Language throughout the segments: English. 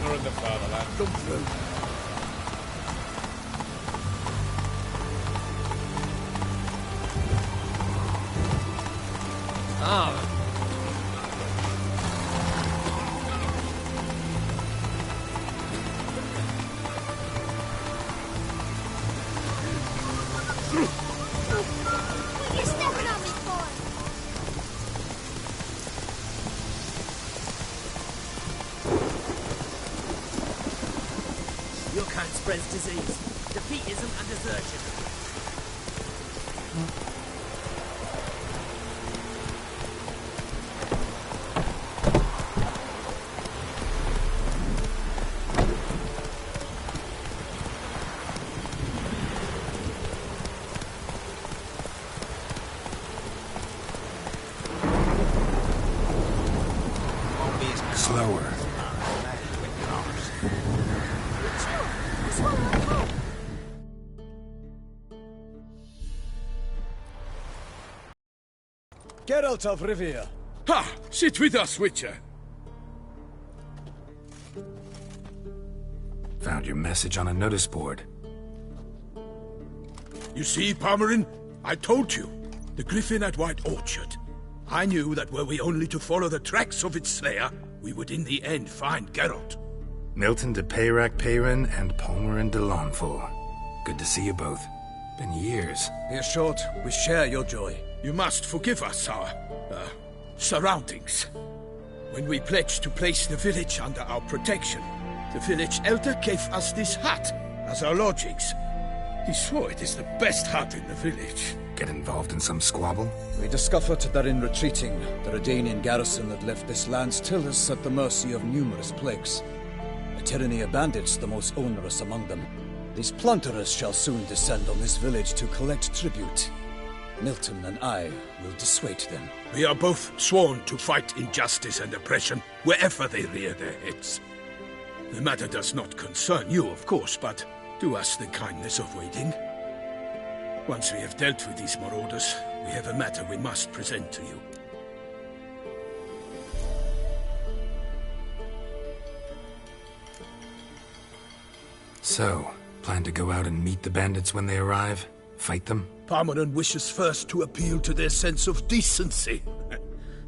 honor of the fatherland. Come through. Ah. What are you stepping on me for? Your kind spreads disease, defeatism and desertion. Slower. Geralt of Rivia. Ha! Sit with us, Witcher. Found your message on a notice board. You see, Palmerin? I told you. The griffin at White Orchard. I knew that were we only to follow the tracks of its slayer, we would in the end find Geralt. Milton de Peyrac-Peyrin and Palmerin de Launfal. Good to see you both. Been years. Be assured, we share your joy. You must forgive us our, surroundings. When we pledged to place the village under our protection, the village elder gave us this hut as our lodgings. He swore it is the best hut in the village. Get involved in some squabble? We discovered that in retreating, the Redanian garrison that left this land still is at the mercy of numerous plagues. A tyranny of bandits, the most onerous among them. These plunderers shall soon descend on this village to collect tribute. Milton and I will dissuade them. We are both sworn to fight injustice and oppression wherever they rear their heads. The matter does not concern you, of course, but do us the kindness of waiting. Once we have dealt with these marauders, we have a matter we must present to you. So, plan to go out and meet the bandits when they arrive? Fight them? Palmerin wishes first to appeal to their sense of decency.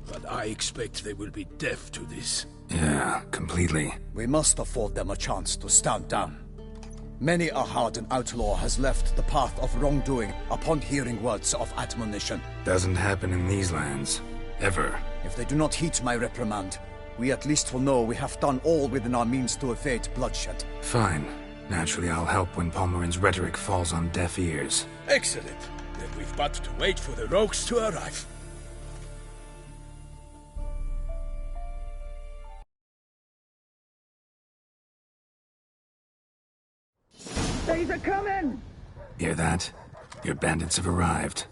But I expect they will be deaf to this. Yeah, completely. We must afford them a chance to stand down. Many a hardened outlaw has left the path of wrongdoing upon hearing words of admonition. Doesn't happen in these lands. Ever. If they do not heed my reprimand, we at least will know we have done all within our means to evade bloodshed. Fine. Naturally, I'll help when Palmerin's rhetoric falls on deaf ears. Excellent. Then we've but to wait for the rogues to arrive. They're coming! Hear that? Your bandits have arrived.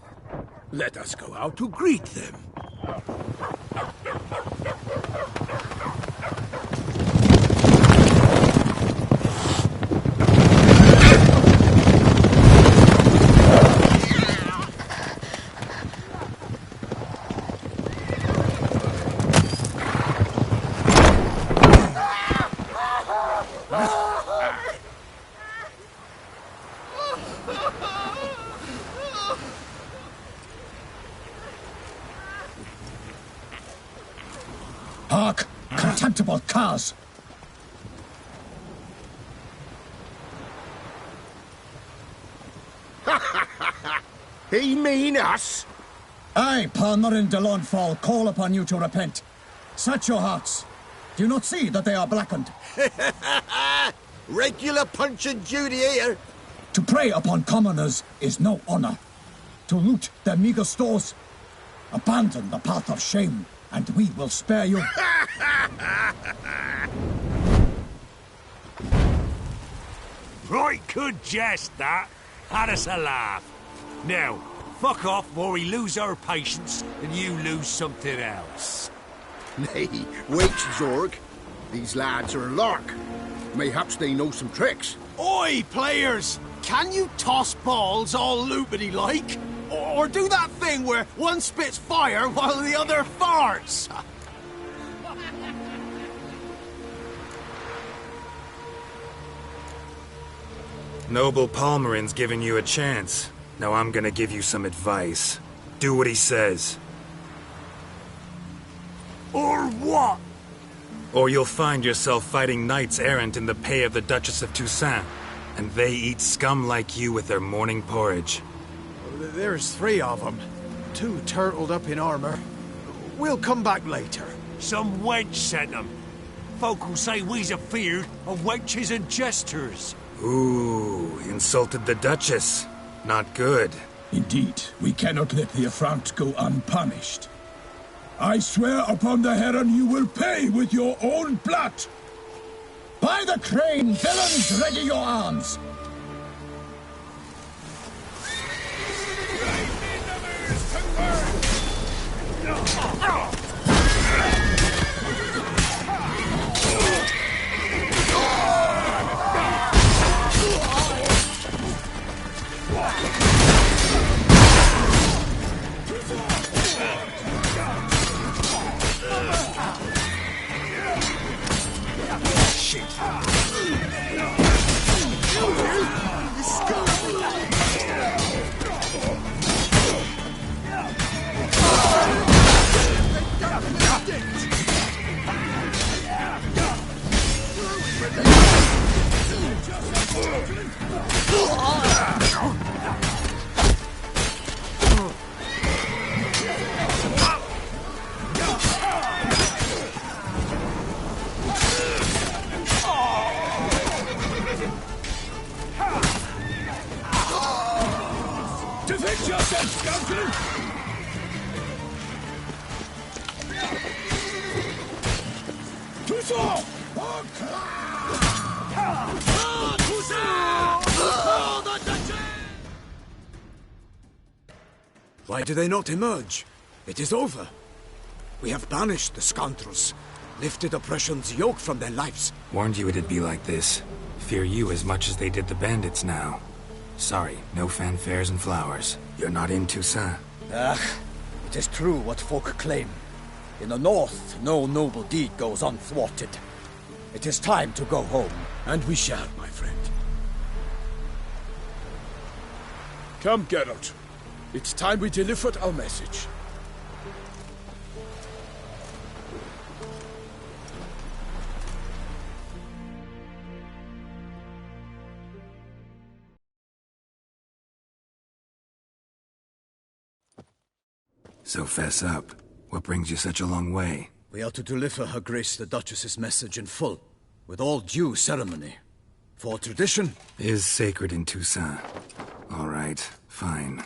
Let us go out to greet them. Hark! Contemptible curs! He mean us? I, Palmerin de Launfal, call upon you to repent. Search your hearts. Do you not see that they are blackened? Regular Punch and Judy here. To prey upon commoners is no honor. To loot their meager stores, abandon the path of shame, and we will spare you. Right good jest, that. Had us a laugh. Now, fuck off before we lose our patience and you lose something else. Nay, wait, Zorg. These lads are a lark. Mayhaps they know some tricks. Oi, players! Can you toss balls all loopity-like? Or do that thing where one spits fire while the other farts? Noble Palmerin's giving you a chance. Now I'm gonna give you some advice. Do what he says. Or what? Or you'll find yourself fighting knights errant in the pay of the Duchess of Toussaint. And they eat scum like you with their morning porridge. There's 3 of them. 2 turtled up in armor. We'll come back later. Some wench sent them. Folk will say we's afeard of wenches and jesters. Ooh, insulted the Duchess. Not good. Indeed, we cannot let the affront go unpunished. I swear upon the Heron you will pay with your own blood! By the crane, villains, ready your arms! Defend yourself, scoundrel! Toussaint! Why do they not emerge? It is over. We have banished the scoundrels, lifted oppression's yoke from their lives. Warned you it'd be like this. Fear you as much as they did the bandits now. Sorry, no fanfares and flowers. You're not in Toussaint. It is true what folk claim. In the north, no noble deed goes unthwarted. It is time to go home. And we shall, my friend. Come, Geralt. It's time we delivered our message. So fess up. What brings you such a long way? We are to deliver Her Grace the Duchess's message in full, with all due ceremony. For tradition is sacred in Toussaint. All right, fine.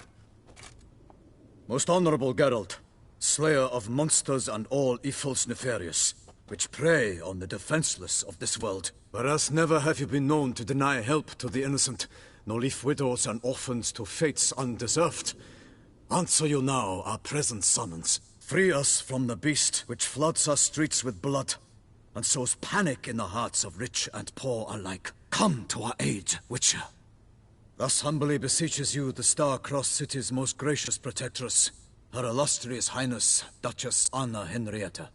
Most honorable Geralt, slayer of monsters and all evils nefarious, which prey on the defenseless of this world. Whereas never have you been known to deny help to the innocent, nor leave widows and orphans to fates undeserved. Answer you now our present summons. Free us from the beast which floods our streets with blood, and sows panic in the hearts of rich and poor alike. Come to our aid, Witcher. Thus humbly beseeches you the Star-Crossed City's most gracious protectress, Her Illustrious Highness, Duchess Anna Henrietta.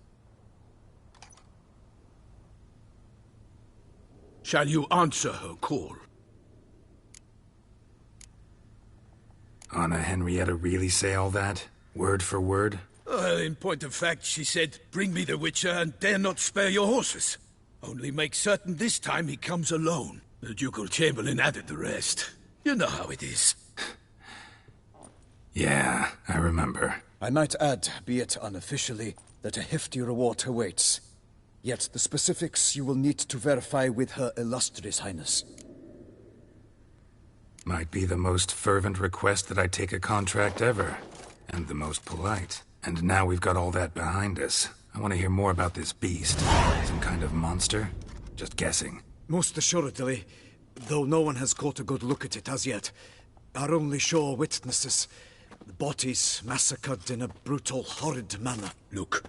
Shall you answer her call? Anna Henrietta really say all that? Word for word? Well, in point of fact, she said, bring me the Witcher and dare not spare your horses. Only make certain this time he comes alone. The Ducal Chamberlain added the rest. You know how it is. Yeah, I remember. I might add, be it unofficially, that a hefty reward awaits. Yet the specifics you will need to verify with Her Illustrious Highness. Might be the most fervent request that I take a contract ever. And the most polite. And now we've got all that behind us. I want to hear more about this beast. Some kind of monster? Just guessing. Most assuredly, though no one has caught a good look at it as yet. Our only sure witnesses. The bodies massacred in a brutal, horrid manner. Look,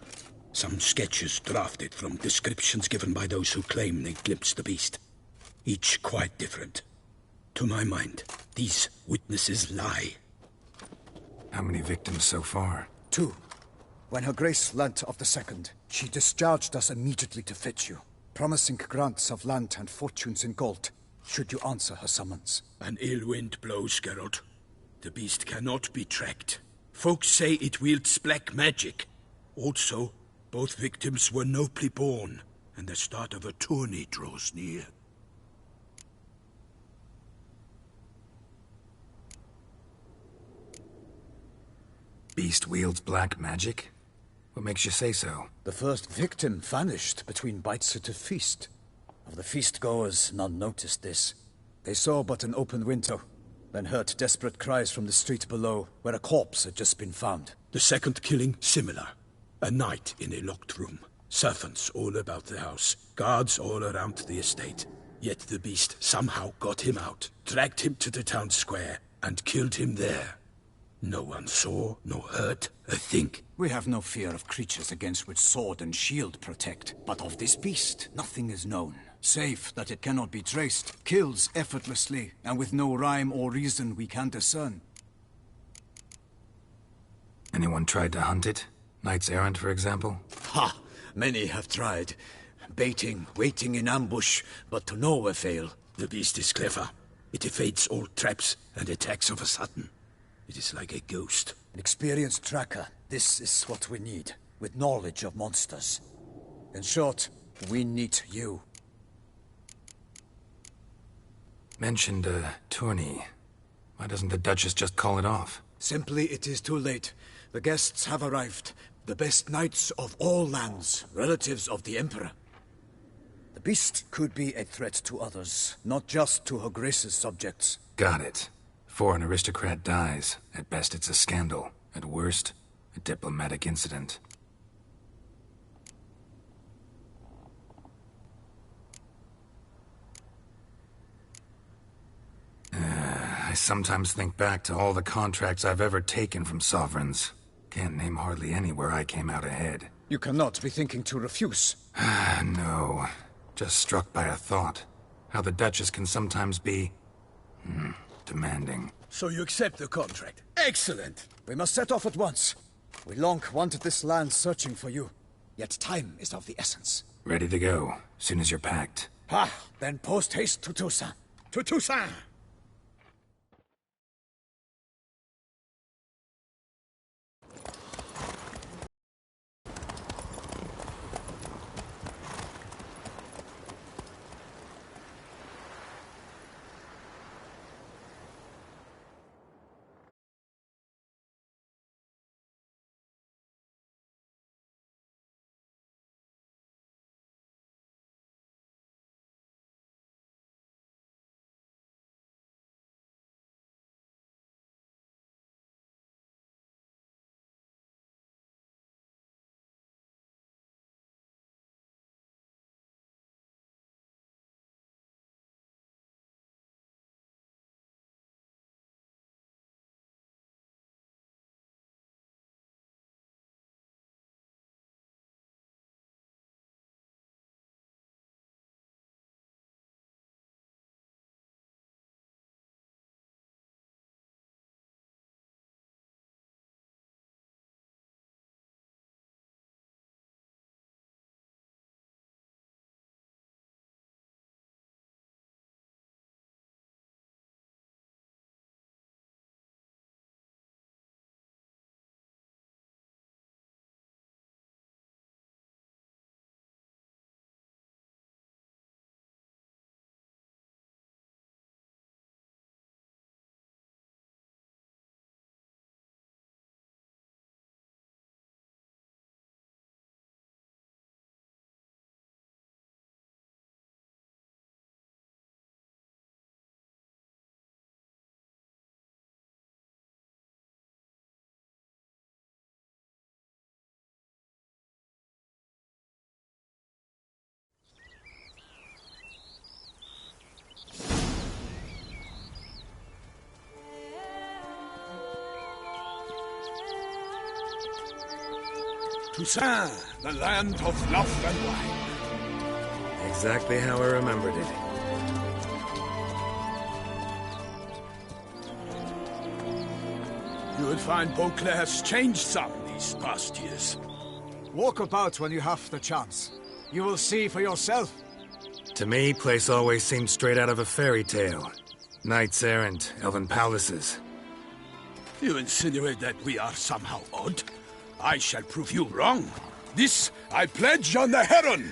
some sketches drafted from descriptions given by those who claim they glimpsed the beast. Each quite different. To my mind, these witnesses lie. How many victims so far? 2. When Her Grace learnt of the second, she discharged us immediately to fetch you, promising grants of land and fortunes in gold. should you answer her summons. An ill wind blows, Geralt. The beast cannot be tracked. Folks say it wields black magic. Also, both victims were nobly born, and the start of a tourney draws near. Beast wields black magic? What makes you say so? The first victim vanished between bites at a feast. Of the feast-goers, none noticed this. They saw but an open window, then heard desperate cries from the street below, where a corpse had just been found. The second killing, similar. A night in a locked room. Servants all about the house. Guards all around the estate. Yet the beast somehow got him out, dragged him to the town square, and killed him there. No one saw, nor heard a thing. We have no fear of creatures against which sword and shield protect. But of this beast, nothing is known. Save that it cannot be traced, kills effortlessly, and with no rhyme or reason we can discern. Anyone tried to hunt it? Knights errant, for example? Ha! Many have tried. Baiting, waiting in ambush, but to no avail. The beast is clever. It evades all traps and attacks of a sudden. It is like a ghost. An experienced tracker. This is what we need, with knowledge of monsters. In short, we need you. Mentioned a tourney. Why doesn't the Duchess just call it off? Simply, it is too late. The guests have arrived. The best knights of all lands, relatives of the Emperor. The beast could be a threat to others, not just to Her Grace's subjects. Got it. Before an aristocrat dies, at best it's a scandal. At worst, a diplomatic incident. I sometimes think back to all the contracts I've ever taken from sovereigns. Can't name hardly any where I came out ahead. You cannot be thinking to refuse. No. Just struck by a thought. How the Duchess can sometimes be... demanding. So you accept the contract. Excellent! We must set off at once. We long wanted this land searching for you. Yet time is of the essence. Ready to go, soon as you're packed. Ha! Then post-haste to Toussaint. To Toussaint! Toussaint, the land of love and wine. Exactly how I remembered it. You will find Beauclair's changed some these past years. Walk about when you have the chance. You will see for yourself. To me, place always seemed straight out of a fairy tale. Knights errant, elven palaces. You insinuate that we are somehow odd? I shall prove you wrong. This I pledge on the Heron!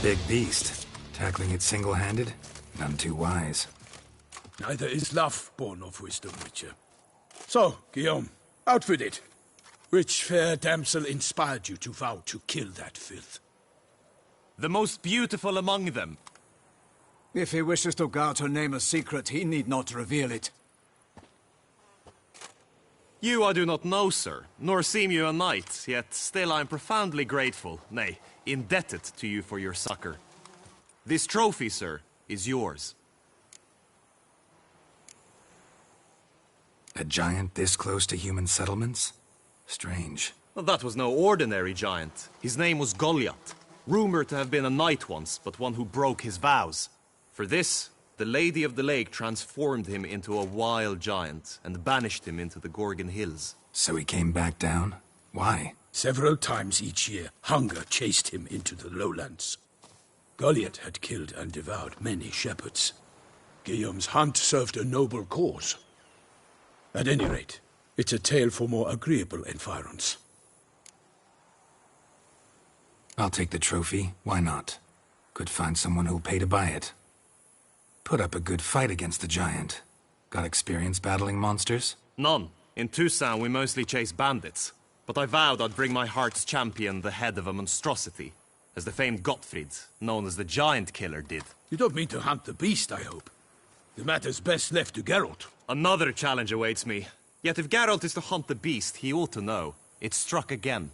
Big beast. Tackling it single-handed? None too wise. Neither is love born of wisdom, Witcher. So, Guillaume, out with it. Which fair damsel inspired you to vow to kill that filth? The most beautiful among them. If he wishes to guard her name a secret, he need not reveal it. You I do not know, sir, nor seem you a knight, yet still I am profoundly grateful, nay, indebted to you for your succor. This trophy, sir, is yours. A giant this close to human settlements? Strange. Well, that was no ordinary giant. His name was Goliath, rumored to have been a knight once, but one who broke his vows. For this, the Lady of the Lake transformed him into a wild giant and banished him into the Gorgon Hills. So he came back down? Why? Several times each year, hunger chased him into the lowlands. Goliath had killed and devoured many shepherds. Guillaume's hunt served a noble cause. At any rate, it's a tale for more agreeable environs. I'll take the trophy. Why not? Could find someone who'll pay to buy it. Put up a good fight against the giant. Got experience battling monsters? None. In Tucson, we mostly chase bandits. But I vowed I'd bring my heart's champion the head of a monstrosity, as the famed Gottfried, known as the Giant Killer, did. You don't mean to hunt the beast, I hope. The matter's best left to Geralt. Another challenge awaits me. Yet if Geralt is to hunt the beast, he ought to know. It struck again.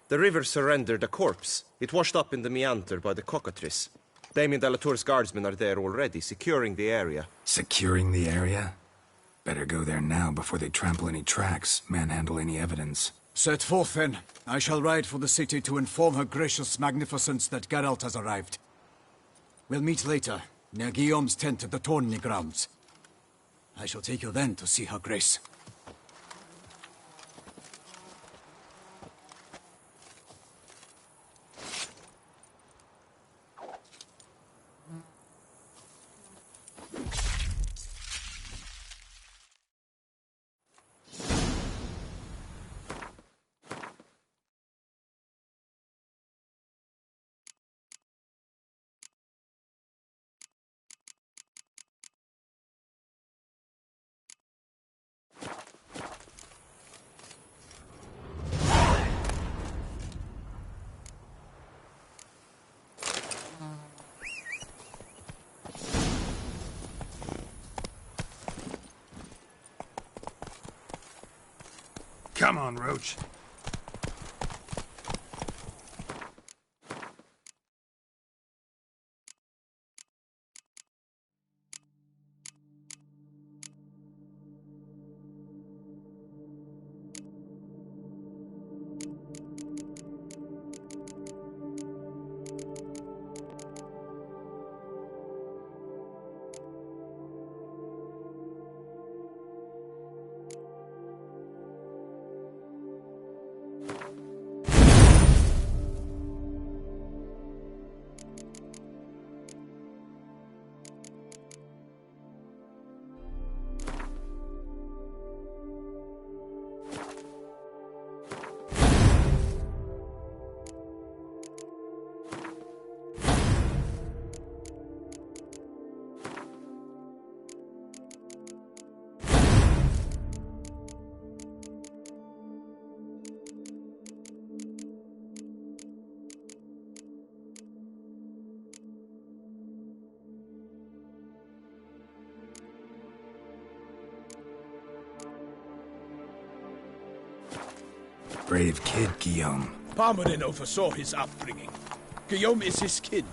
The river surrendered a corpse. It washed up in the meander by the cockatrice. Damien de la Tour's guardsmen are there already, securing the area. Securing the area? Better go there now before they trample any tracks, manhandle any evidence. Set forth, then. I shall ride for the city to inform her gracious magnificence that Geralt has arrived. We'll meet later, near Guillaume's tent at the tourney grounds. I shall take you then to see her grace. Come on, Roach. Brave kid, Guillaume. Parmerin oversaw his upbringing. Guillaume is his kin.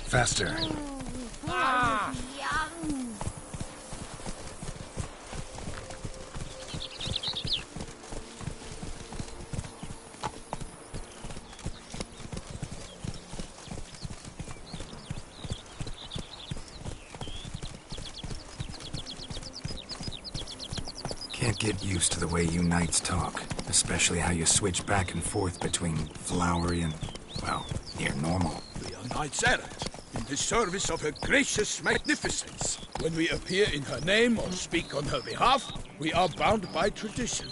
Faster. Can't get used to the way you knights talk, especially how you switch back and forth between flowery and, well, near normal. We are knights errant, in the service of her gracious magnificence. When we appear in her name or speak on her behalf, we are bound by tradition.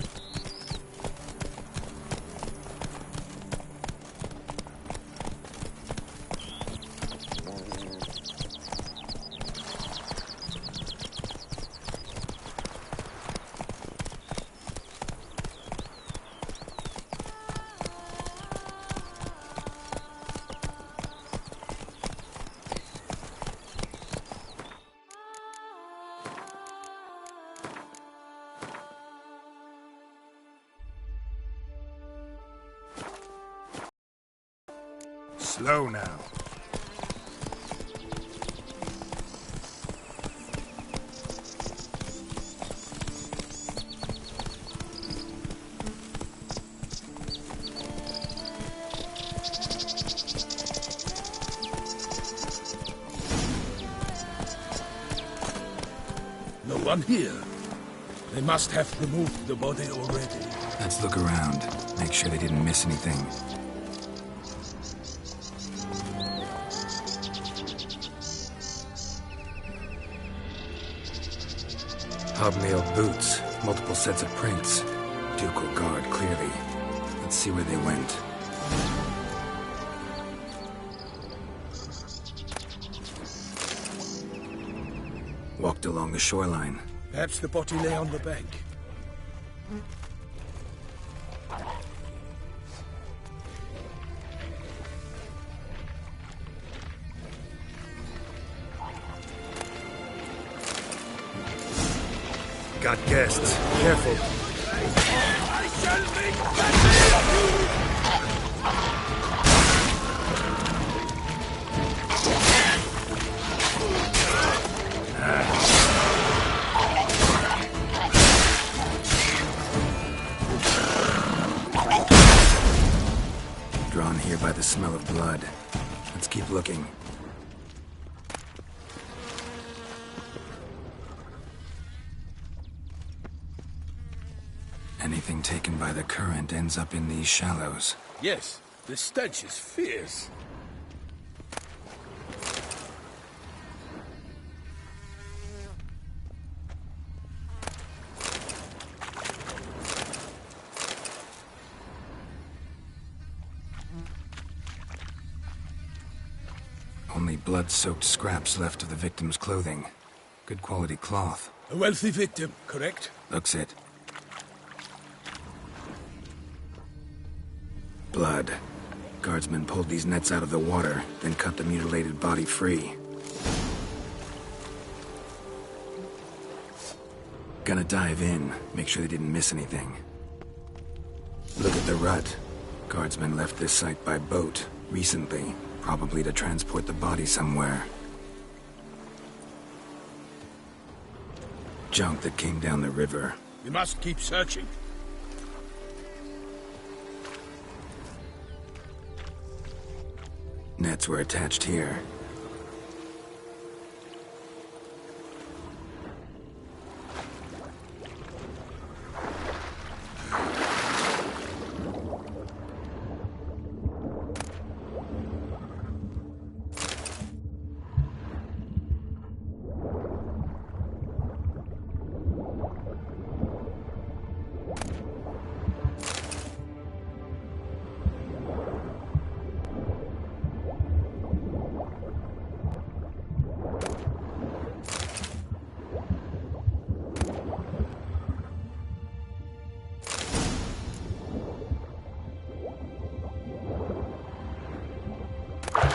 Slow now. No one here. They must have removed the body already. Let's look around. Make sure they didn't miss anything. Hobnailed boots, multiple sets of prints. Ducal guard, clearly. Let's see where they went. Walked along the shoreline. Perhaps the body lay on the bank. Got guests. Careful. I shall make Drawn here by the smell of blood. Let's keep looking. Anything taken by the current ends up in these shallows. Yes, the stench is fierce. Only blood-soaked scraps left of the victim's clothing. Good quality cloth. A wealthy victim, correct? Looks it. Blood. Guardsmen pulled these nets out of the water, then cut the mutilated body free. Gonna dive in, make sure they didn't miss anything. Look at the rut. Guardsmen left this site by boat recently, probably to transport the body somewhere. Junk that came down the river. We must keep searching. Nets were attached here.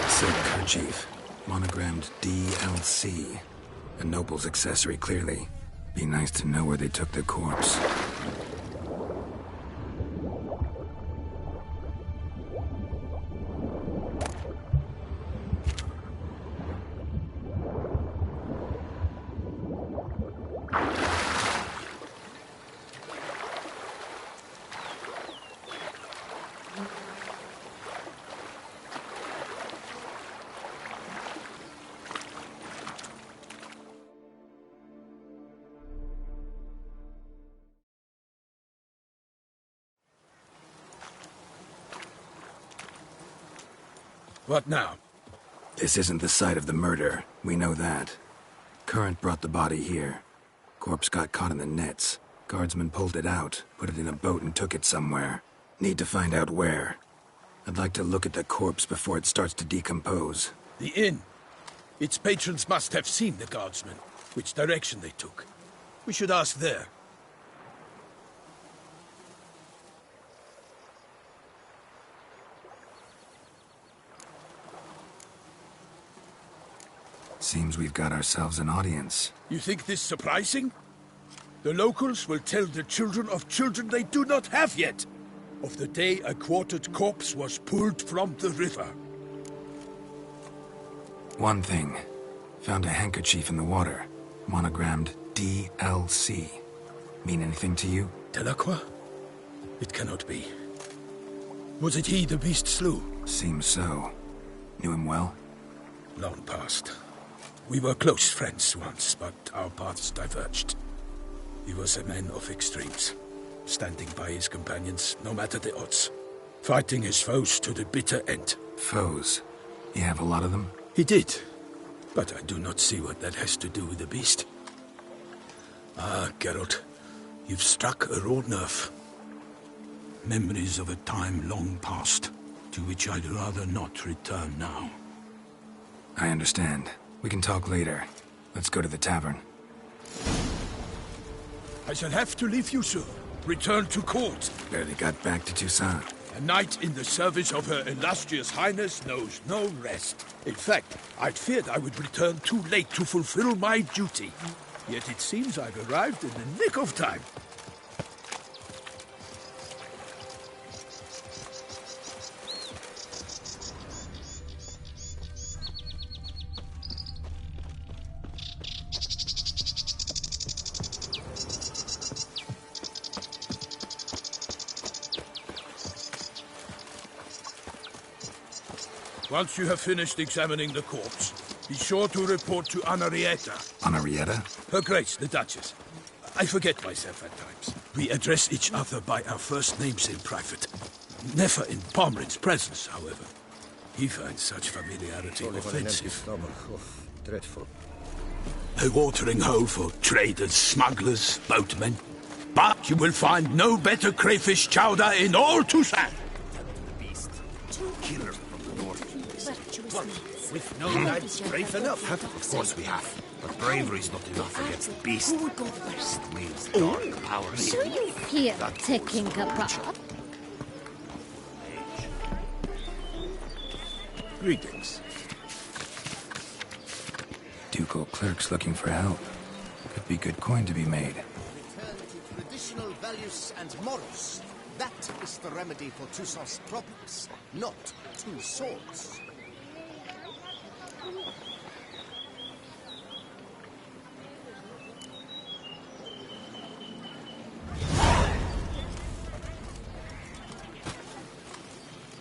Silk kerchief, monogrammed DLC. A noble's accessory, clearly. Be nice to know where they took the corpse. What now? This isn't the site of the murder. We know that. Current brought the body here. Corpse got caught in the nets. Guardsmen pulled it out, put it in a boat and took it somewhere. Need to find out where. I'd like to look at the corpse before it starts to decompose. The inn. Its patrons must have seen the guardsmen, which direction they took. We should ask there. Seems we've got ourselves an audience. You think this surprising? The locals will tell the children of children they do not have yet, of the day a quartered corpse was pulled from the river. One thing. Found a handkerchief in the water. Monogrammed DLC. Mean anything to you? Delacroix? It cannot be. Was it he the beast slew? Seems so. Knew him well? Long past. We were close friends once, but our paths diverged. He was a man of extremes, standing by his companions, no matter the odds. Fighting his foes to the bitter end. Foes? You have a lot of them? He did, but I do not see what that has to do with the beast. Ah, Geralt, you've struck a raw nerve. Memories of a time long past, to which I'd rather not return now. I understand. We can talk later. Let's go to the tavern. I shall have to leave you soon. Return to court. Barely got back to Toussaint. A knight in the service of Her Illustrious Highness knows no rest. In fact, I'd feared I would return too late to fulfill my duty. Yet it seems I've arrived in the nick of time. Once you have finished examining the corpse, be sure to report to Anarietta. Anarietta? Her Grace, the Duchess. I forget myself at times. We address each other by our first names in private. Never in Pomrin's presence, however. He finds such familiarity offensive. Dreadful. A watering hole for traders, smugglers, boatmen. But you will find no better crayfish chowder in all Toussaint. Killer from the north. With no lads brave enough. Of course we have. But bravery's not enough against the beast. Who would go first? It means dark powers. So you here taking a bath? Greetings. Ducal clerks looking for help. Could be good coin to be made. Return to traditional values and morals. That is the remedy for Toussaint's problems, not two swords.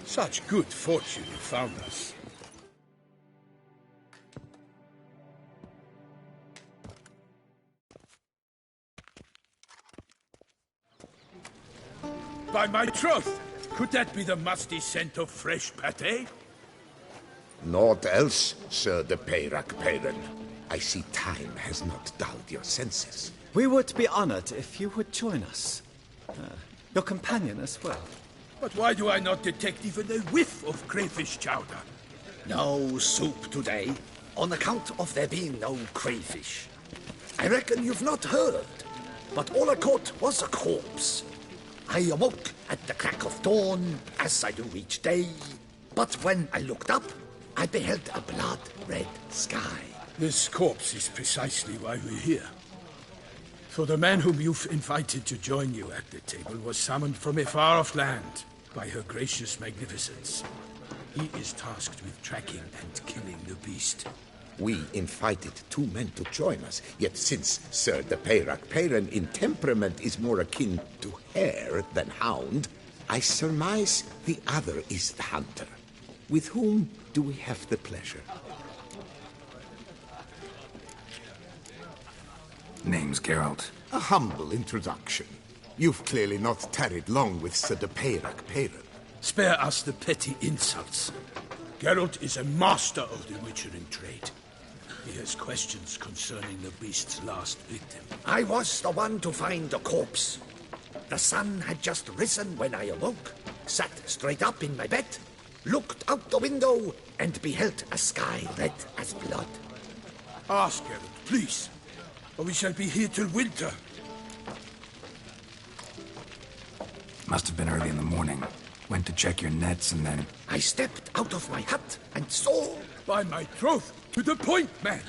Such good fortune you found us. By my troth, could that be the musty scent of fresh pâté? Naught else, Sir de Peyrac-Peyran. I see time has not dulled your senses. We would be honored if you would join us. Your companion as well. But why do I not detect even a whiff of crayfish chowder? No soup today, on account of there being no crayfish. I reckon you've not heard, but all I caught was a corpse. I awoke at the crack of dawn, as I do each day. But when I looked up, I beheld a blood-red sky. This corpse is precisely why we're here. For the man whom you've invited to join you at the table was summoned from a far-off land by her gracious magnificence. He is tasked with tracking and killing the beast. We invited two men to join us, yet since Sir de Peyrac-Peyran in temperament is more akin to hare than hound, I surmise the other is the hunter. With whom do we have the pleasure? Name's Geralt. A humble introduction. You've clearly not tarried long with Sir de Peyrac-Peyran. Spare us the petty insults. Geralt is a master of the witchering trade. He has questions concerning the beast's last victim. I was the one to find the corpse. The sun had just risen when I awoke, sat straight up in my bed, looked out the window, and beheld a sky red as blood. Ask Geralt, please, or we shall be here till winter. Must have been early in the morning. Went to check your nets and then... I stepped out of my hut and saw... By my troth, to the point, man.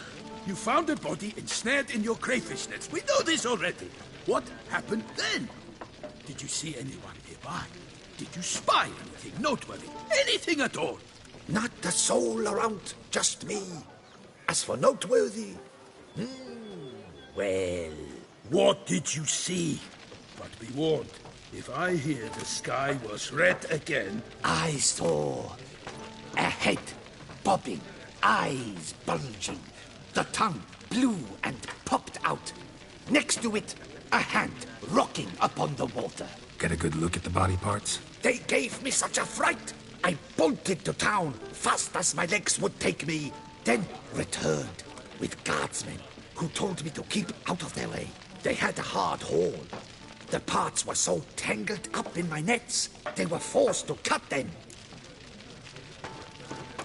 You found a body ensnared in your crayfish nets. We know this already. What happened then? Did you see anyone nearby? Did you spy anything noteworthy? Anything at all? Not a soul around, just me. As for noteworthy... well... What did you see? But be warned, if I hear the sky was red again... I saw a head bobbing, eyes bulging, the tongue blew and popped out. Next to it, a hand rocking upon the water. Get a good look at the body parts? They gave me such a fright. I bolted to town fast as my legs would take me, then returned with guardsmen who told me to keep out of their way. They had a hard haul. The parts were so tangled up in my nets, they were forced to cut them.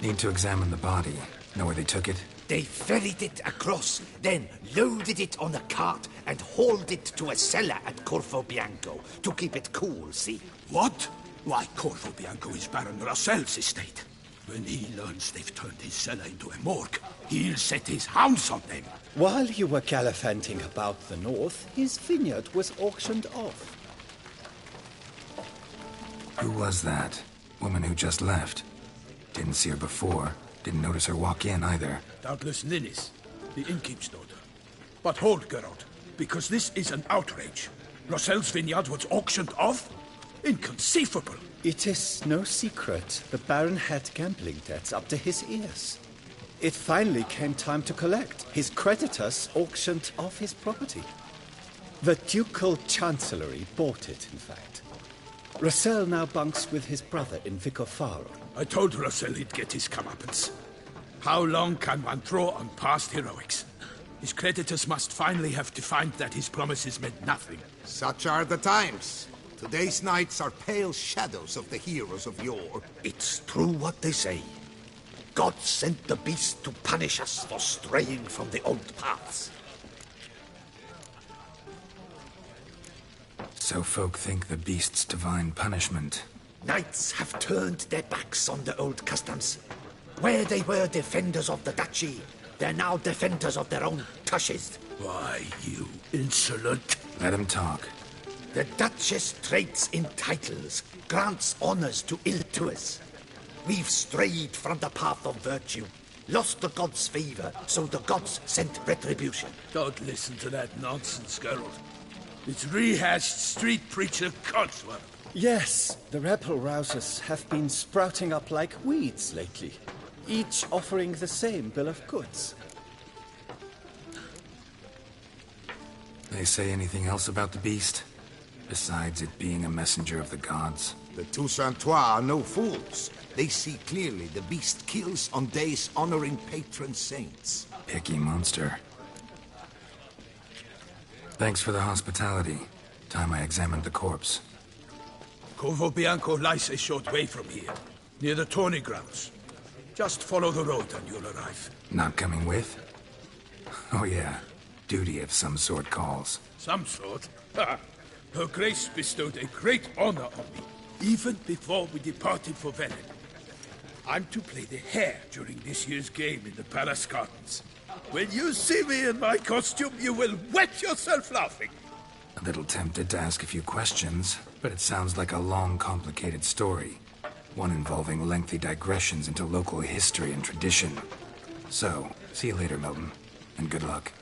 Need to examine the body. Know where they took it? They ferried it across, then loaded it on a cart and hauled it to a cellar at Corvo Bianco to keep it cool, see? What? Why, Corvo Bianco is Baron Rossel's estate. When he learns they've turned his cellar into a morgue, he'll set his hounds on them. While you were gallivanting about the north, his vineyard was auctioned off. Who was that? Woman who just left. Didn't see her before. Didn't notice her walk in either. Doubtless Linnis, the innkeep's daughter. But hold, Geralt, because this is an outrage. Rossel's vineyard was auctioned off? Inconceivable. It is no secret the Baron had gambling debts up to his ears. It finally came time to collect. His creditors auctioned off his property. The Ducal Chancellery bought it, in fact. Rossel now bunks with his brother in Vicofaro. I told Rossel he'd get his comeuppance. How long can one throw on past heroics? His creditors must finally have to find that his promises meant nothing. Such are the times. Today's knights are pale shadows of the heroes of yore. It's true what they say. God sent the beast to punish us for straying from the old paths. So folk think the beast's divine punishment. Knights have turned their backs on the old customs. Where they were defenders of the duchy, they're now defenders of their own tushes. Why, you insolent... Let him talk. The Duchess trades in titles, grants honors to ill-doers. We've strayed from the path of virtue, lost the gods' favor, so the gods sent retribution. Don't listen to that nonsense, Geralt. It's rehashed street preacher codswallop. Yes, the rebel rousers have been sprouting up like weeds lately, each offering the same bill of goods. They say anything else about the beast? Besides it being a messenger of the gods? The Toussaintois are no fools. They see clearly the beast kills on days honoring patron saints. Picky monster. Thanks for the hospitality. Time I examined the corpse. Corvo Bianco lies a short way from here, near the tourney grounds. Just follow the road and you'll arrive. Not coming with? Oh yeah, duty of some sort calls. Some sort? Ha! Her Grace bestowed a great honor on me, even before we departed for Velen. I'm to play the hare during this year's game in the Palace Gardens. When you see me in my costume, you will wet yourself laughing. A little tempted to ask a few questions, but it sounds like a long, complicated story. One involving lengthy digressions into local history and tradition. So, see you later, Milton, and good luck.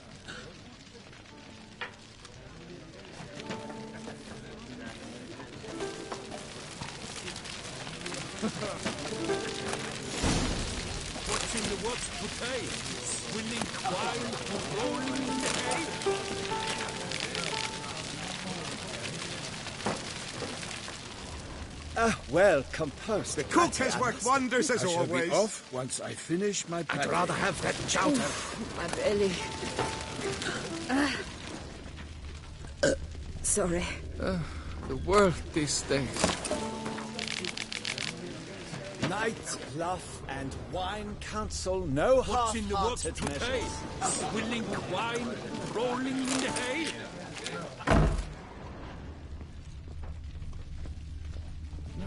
What's in the works today? Swilling wine, rolling in the hay? Well composed. The cook has worked wonders as I shall always. be off once I finish my packing. I'd rather have that chowder. My belly. Sorry. The world these days. Night, love, and wine counsel no What's in the works half-hearted today? measures. Swilling wine, rolling in the hay?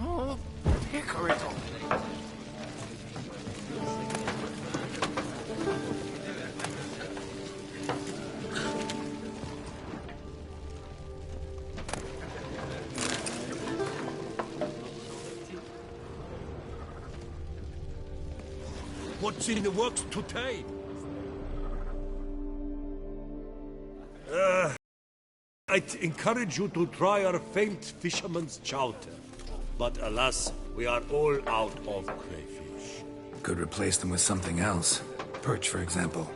No, Picarito. What's in the works today? I'd encourage you to try our famed fisherman's chowder. But alas, we are all out of crayfish. Could replace them with something else. Perch, for example.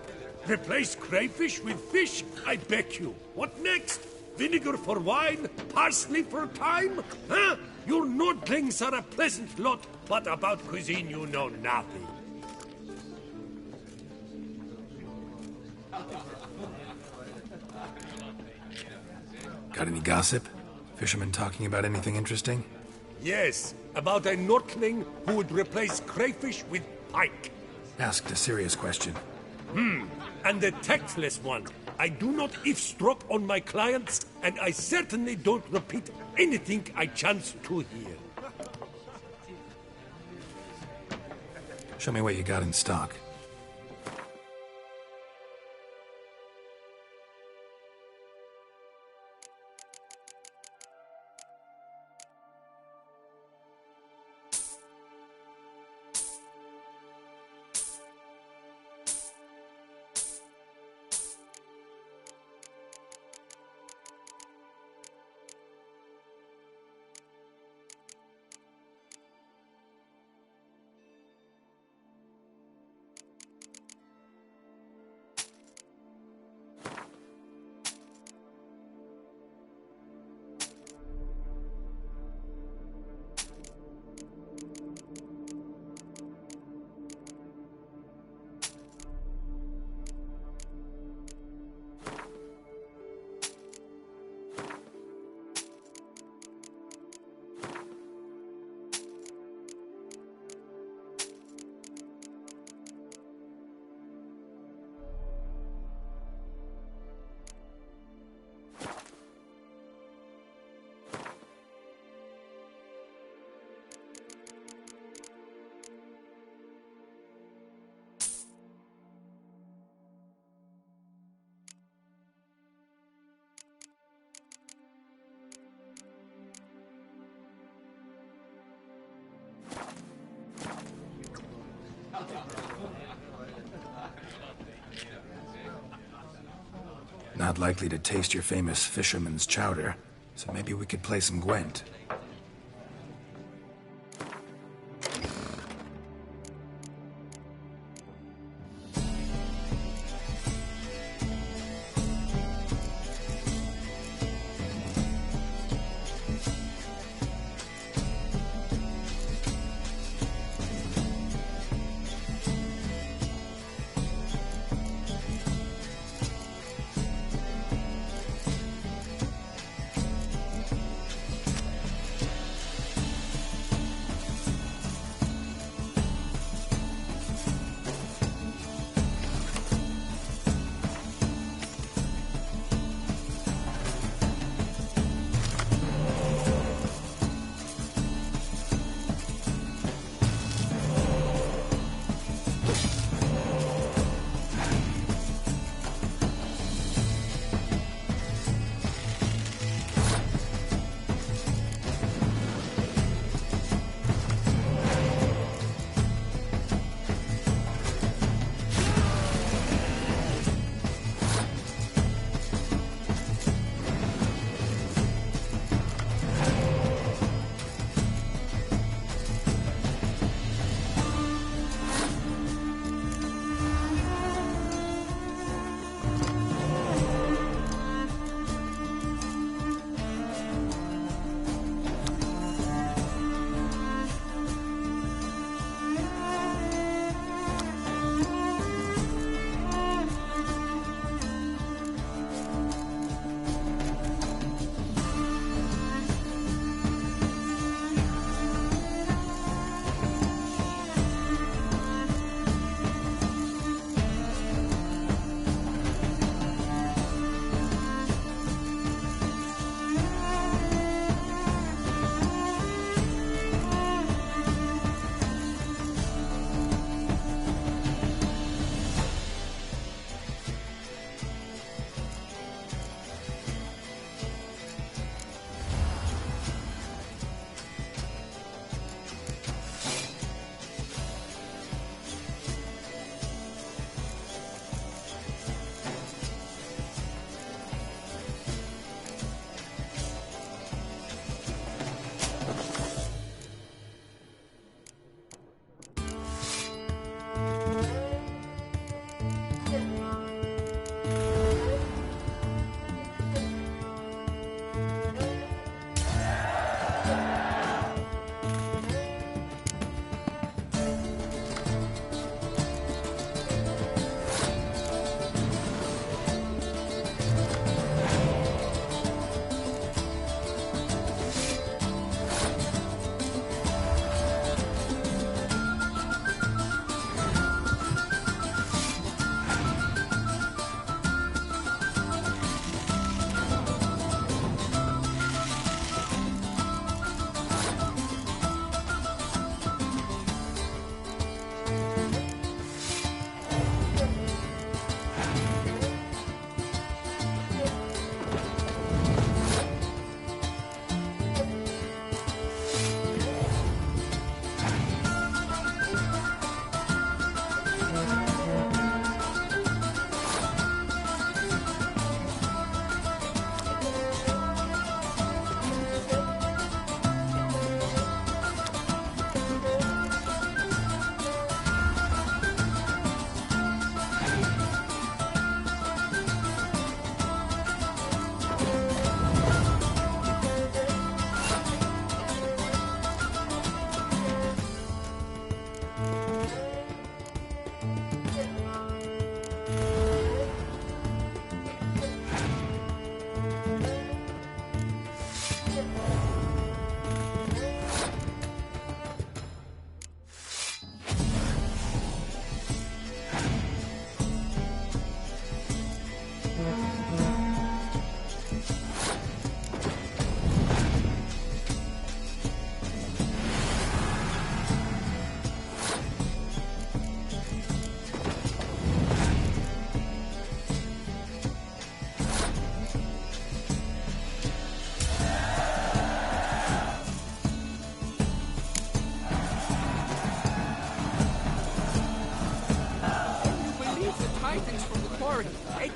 Replace crayfish with fish? I beg you. What next? Vinegar for wine? Parsley for thyme? Huh? Your Nordlings are a pleasant lot, but about cuisine you know nothing. Got any gossip? Fishermen talking about anything interesting? Yes, about a Nordling who would replace crayfish with pike. Asked a serious question. And a tactless one. I do not eavesdrop on my clients, and I certainly don't repeat anything I chance to hear. Show me what you got in stock. Not likely to taste your famous fisherman's chowder, so maybe we could play some Gwent.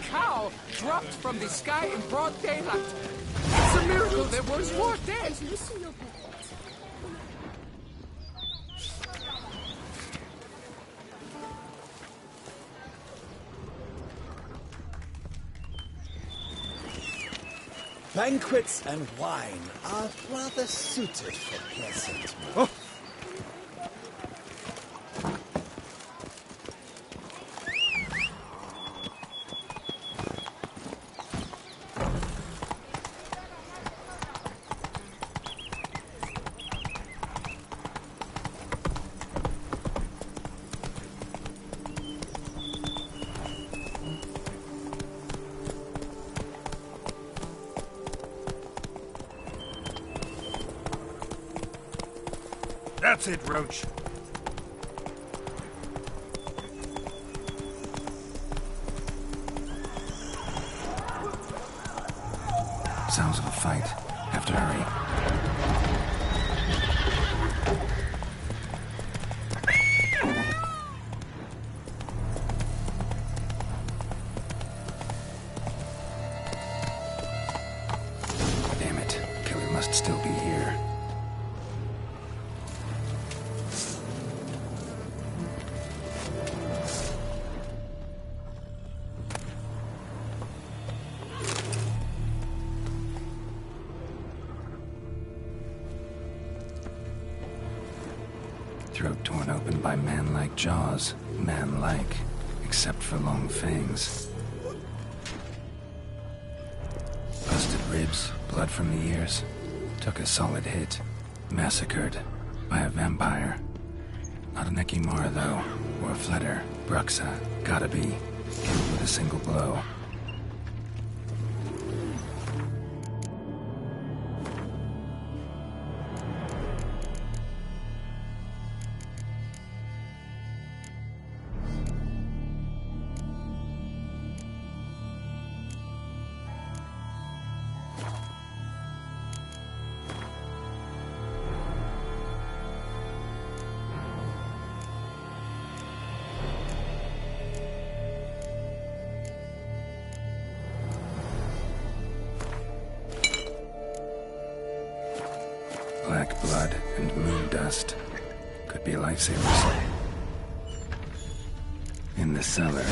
cow dropped from the sky in broad daylight. It's a miracle there was more dead. Banquets and wine are rather suited for pleasant. That's it, Roach. Sounds of a fight. Have to hurry. Damn it. Killer must still be here. Throat torn open by man-like jaws. Man-like, except for long fangs. Busted ribs, blood from the ears. Took a solid hit. Massacred by a vampire. Not an Ekimara, though, or a Fletter. Bruxa, gotta be. Killed with a single blow. Black blood and moon dust. Could be lifesavers. In the cellar.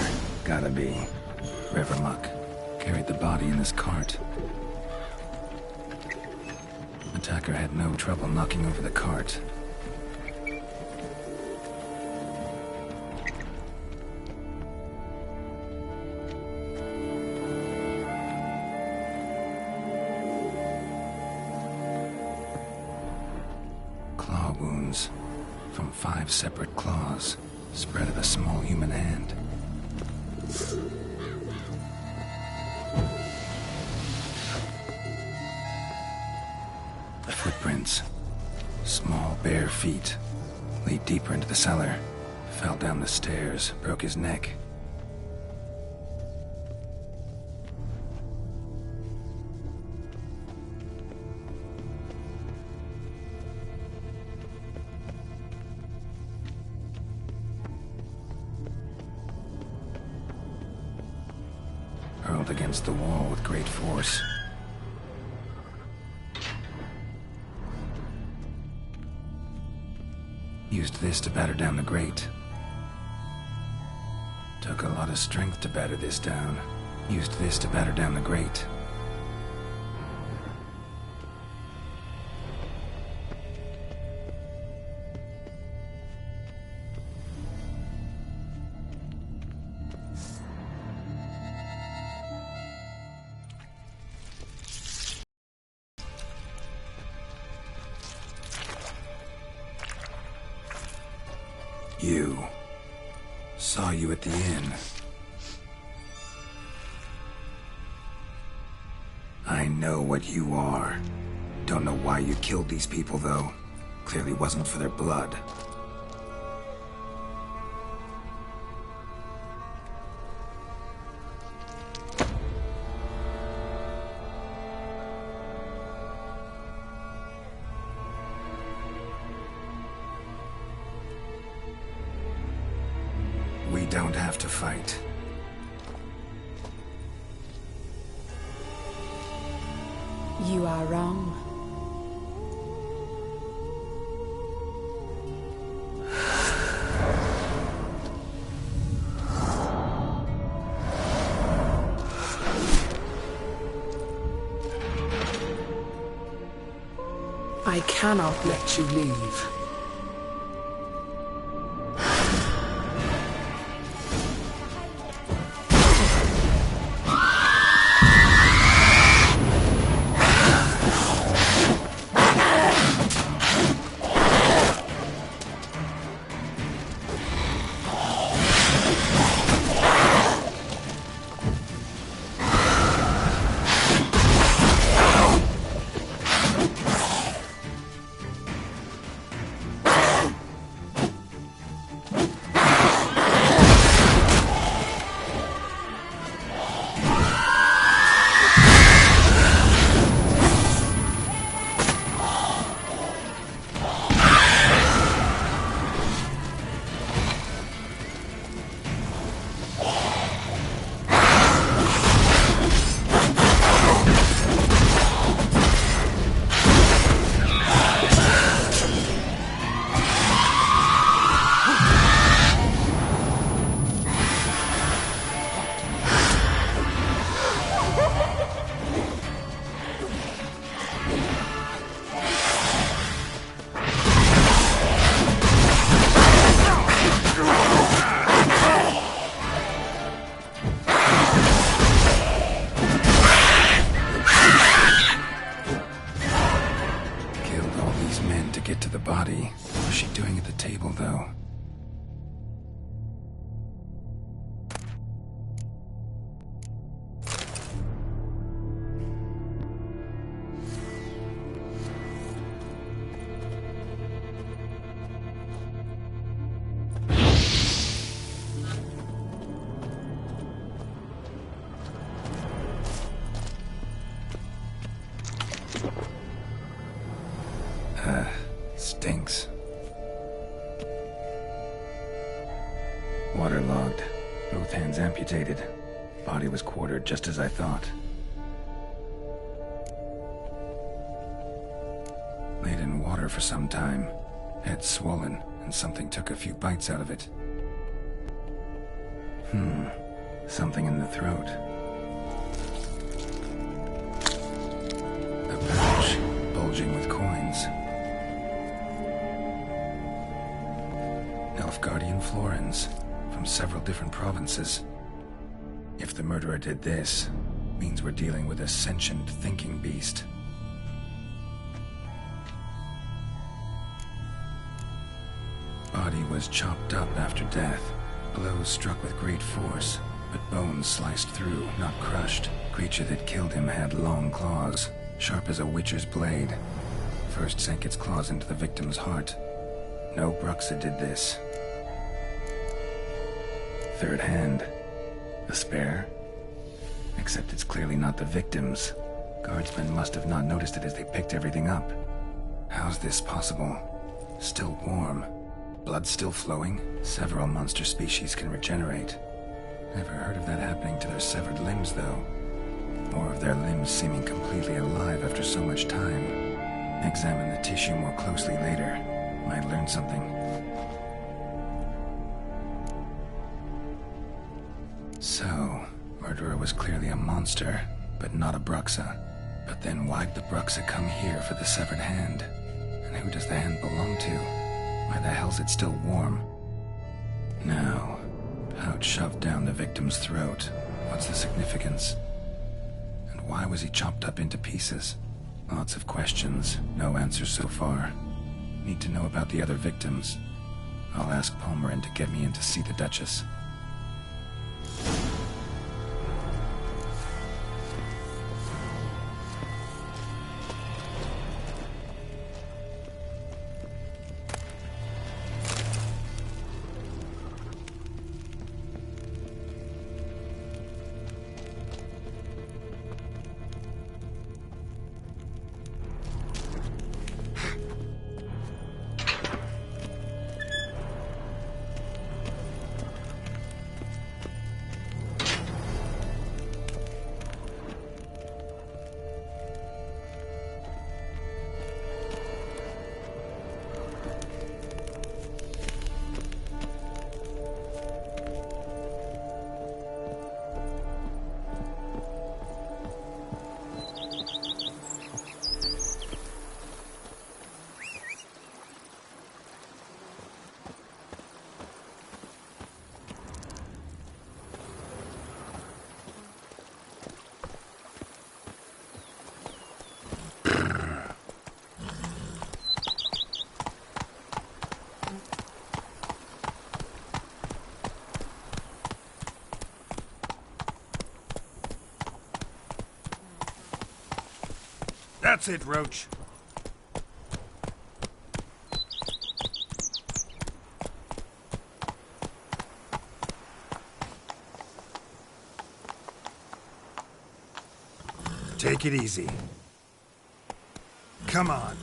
Gotta be. River muck. Carried the body in this cart. Attacker had no trouble knocking over the cart. Claw wounds from 5 separate claws, spread of a small human hand. Footprints. Small, bare feet. Lead deeper into the cellar. Fell down the stairs, broke his neck. Hurled against the wall with great force. Used this to batter down the grate. Took a lot of strength to batter this down. Used this to batter down the grate. You. Saw you at the inn. I know what you are. Don't know why you killed these people, though. Clearly wasn't for their blood. We don't have to fight. You are wrong. I cannot let you leave. What's she doing at the table, though? Stinks. Waterlogged. Both hands amputated. Body was quartered just as I thought. Laid in water for some time. Head swollen, and something took a few bites out of it. Something in the throat. A pouch, bulging with coins. Guardian florins from several different provinces. If the murderer did this, means we're dealing with a sentient thinking beast. Body was chopped up after death. Blows struck with great force, but bones sliced through, not crushed. Creature that killed him had long claws, sharp as a witcher's blade. First sank its claws into the victim's heart. No Bruxa did this. Third hand. A spare? Except it's clearly not the victim's. Guardsmen must have not noticed it as they picked everything up. How's this possible? Still warm. Blood still flowing? Several monster species can regenerate. Never heard of that happening to their severed limbs, though. Or of their limbs seeming completely alive after so much time. Examine the tissue more closely later. Might learn something. So, murderer was clearly a monster, but not a Bruxa. But then why'd the Bruxa come here for the severed hand? And who does the hand belong to? Why the hell's it still warm? Now, pouch shoved down the victim's throat. What's the significance? And why was he chopped up into pieces? Lots of questions, no answers so far. Need to know about the other victims. I'll ask Palmerin to get me in to see the Duchess. That's it, Roach. Take it easy. Come on.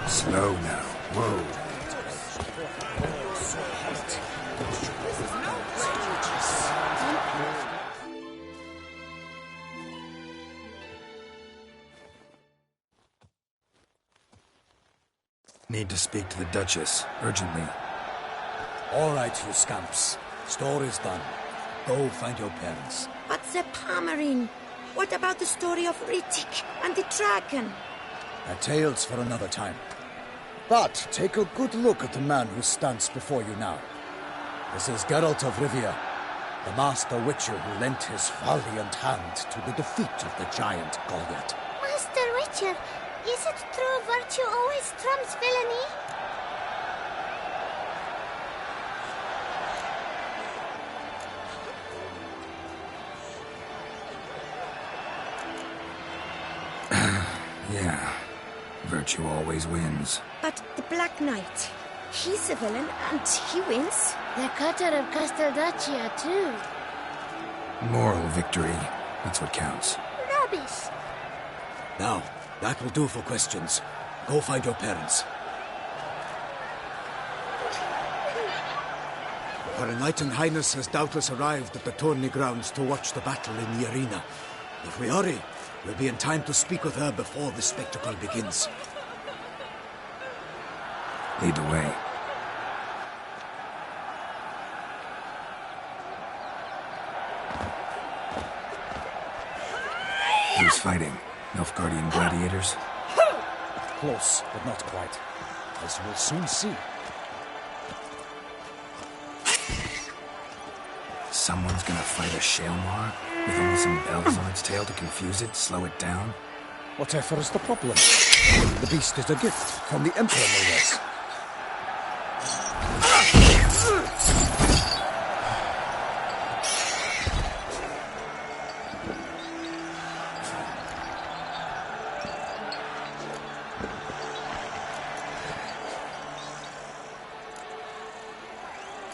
Slow now. Whoa. Need to speak to the Duchess, urgently. All right, you scamps. Story's done. Go find your parents. But the Pomerine, what about the story of Rittik and the dragon? A tale's for another time. But take a good look at the man who stands before you now. This is Geralt of Rivia, the master witcher who lent his valiant hand to the defeat of the giant Goliath. Master Witcher, is it true virtue always trumps villainy? Yeah. Virtue always wins. But the Black Knight, he's a villain and he wins. The cutter of Casteldacia, too. Moral victory. That's what counts. Rubbish. Now, that will do for questions. Go find your parents. Her Knighting Highness has doubtless arrived at the tourney grounds to watch the battle in the arena. If we hurry, we'll be in time to speak with her before the spectacle begins. Lead the way. Who's fighting? Nilfgaardian gladiators? Close, but not quite. As we'll soon see. Someone's gonna fight a Shaelmar with only some bells on its tail to confuse it, slow it down? Whatever is the problem? The beast is a gift from the Emperor, no less.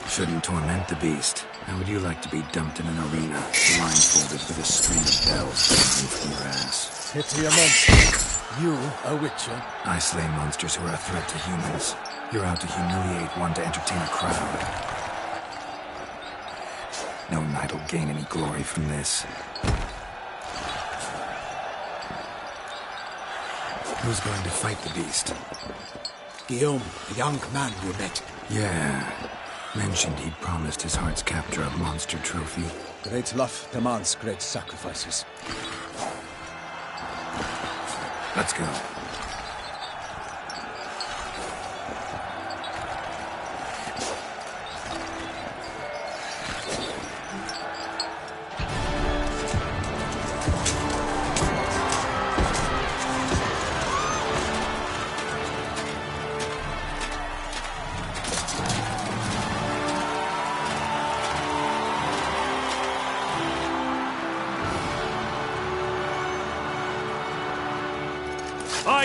Shouldn't torment the beast. How would you like to be dumped in an arena, blindfolded with a string of bells dangling from your ass? Pity a monster. You, a witcher? I slay monsters who are a threat to humans. You're out to humiliate one to entertain a crowd. No knight will gain any glory from this. Who's going to fight the beast? Guillaume, the young man you met. Yeah. Mentioned he'd promised his heart's captor a monster trophy. Great love demands great sacrifices. Let's go.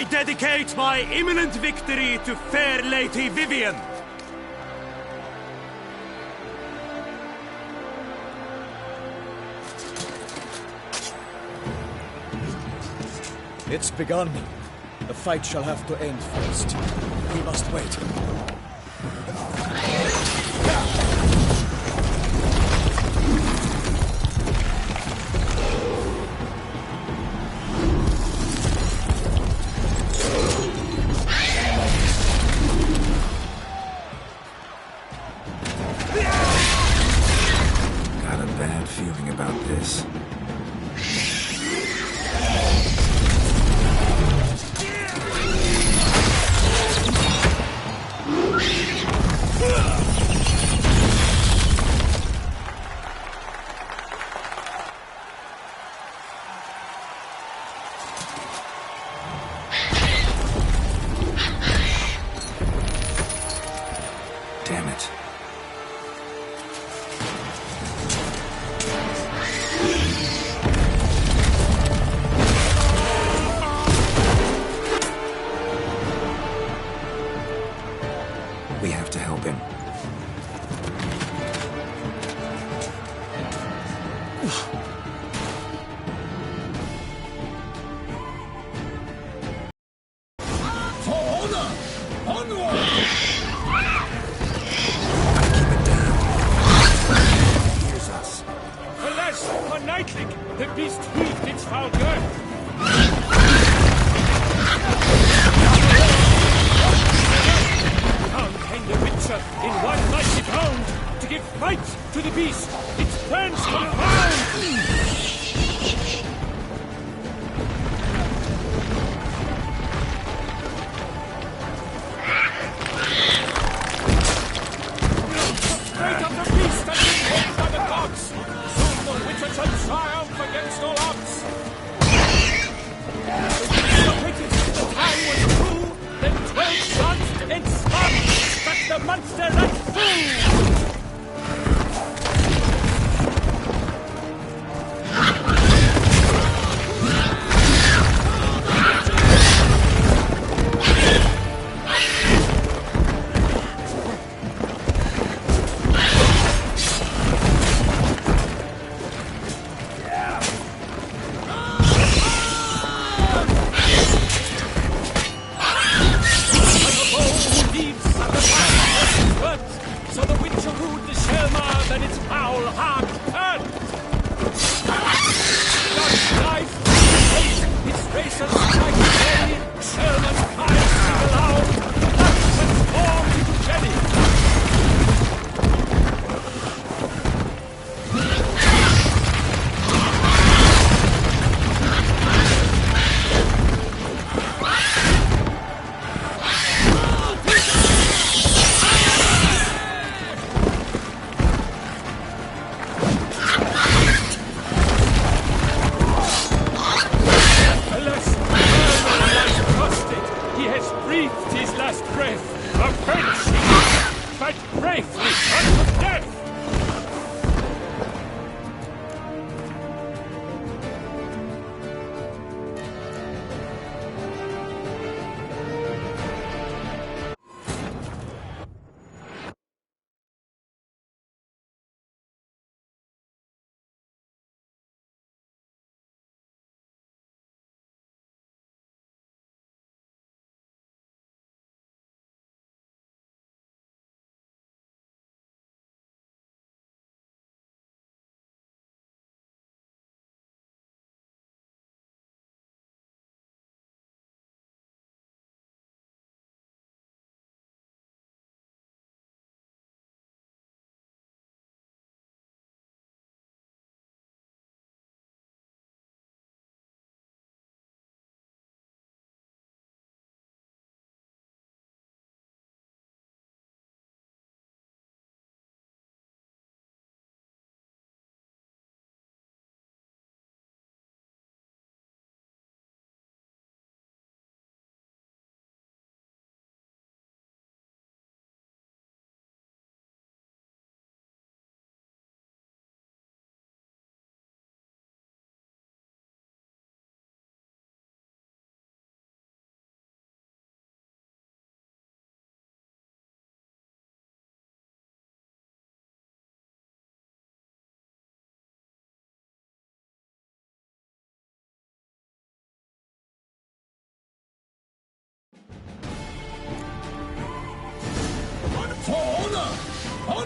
I dedicate my imminent victory to fair Lady Vivian. It's begun. The fight shall have to end first. We must wait. Got a bad feeling about this. Damn it. We have to help him. For honor! Onward! Here's us. Alas, for Nightling, the beast heaved its foul girth. Down came the Witcher in one mighty bound to give fight to the beast. Its plans confound. Fate of the beast has been made by the gods. Soon the Witcher shall triumph against all odds. The time was true, then 12 shots and spun, struck the monster right through. So the Witcher wooed the Shelma, then its foul heart turned. God's life, hate, its racers strike away. Shelma's cries sing aloud, blood transformed into jelly. He has breathed his last breath. A French fight bravely unto death.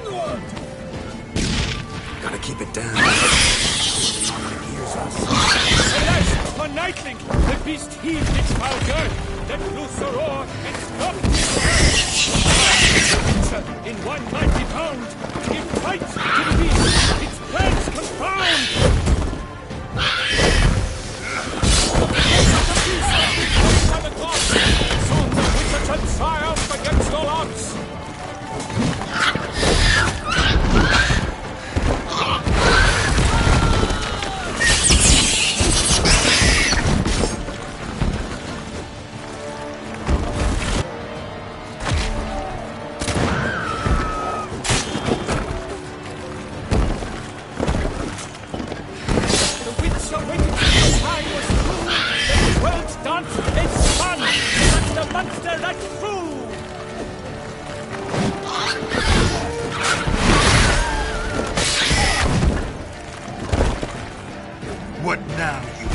Onward! Gotta keep it down. Alas, for Nightling, the beast heaved its foul girth, let loose a roar, and stopped its in one mighty bound. It fights to the beast, its plans confound. The gods, soon the witcher shall triumph against all odds. What now, you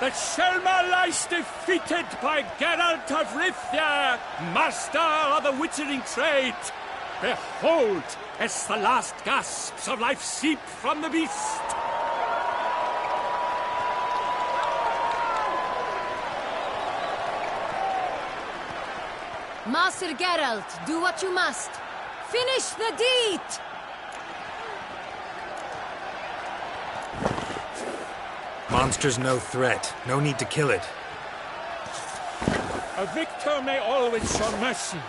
The Shelma lies defeated by Geralt of Rivia, master of the witchering trade. Behold, as the last gasps of life seep from the beast. Master Geralt, do what you must. Finish the deed! Monster's no threat. No need to kill it. A victor may always show mercy.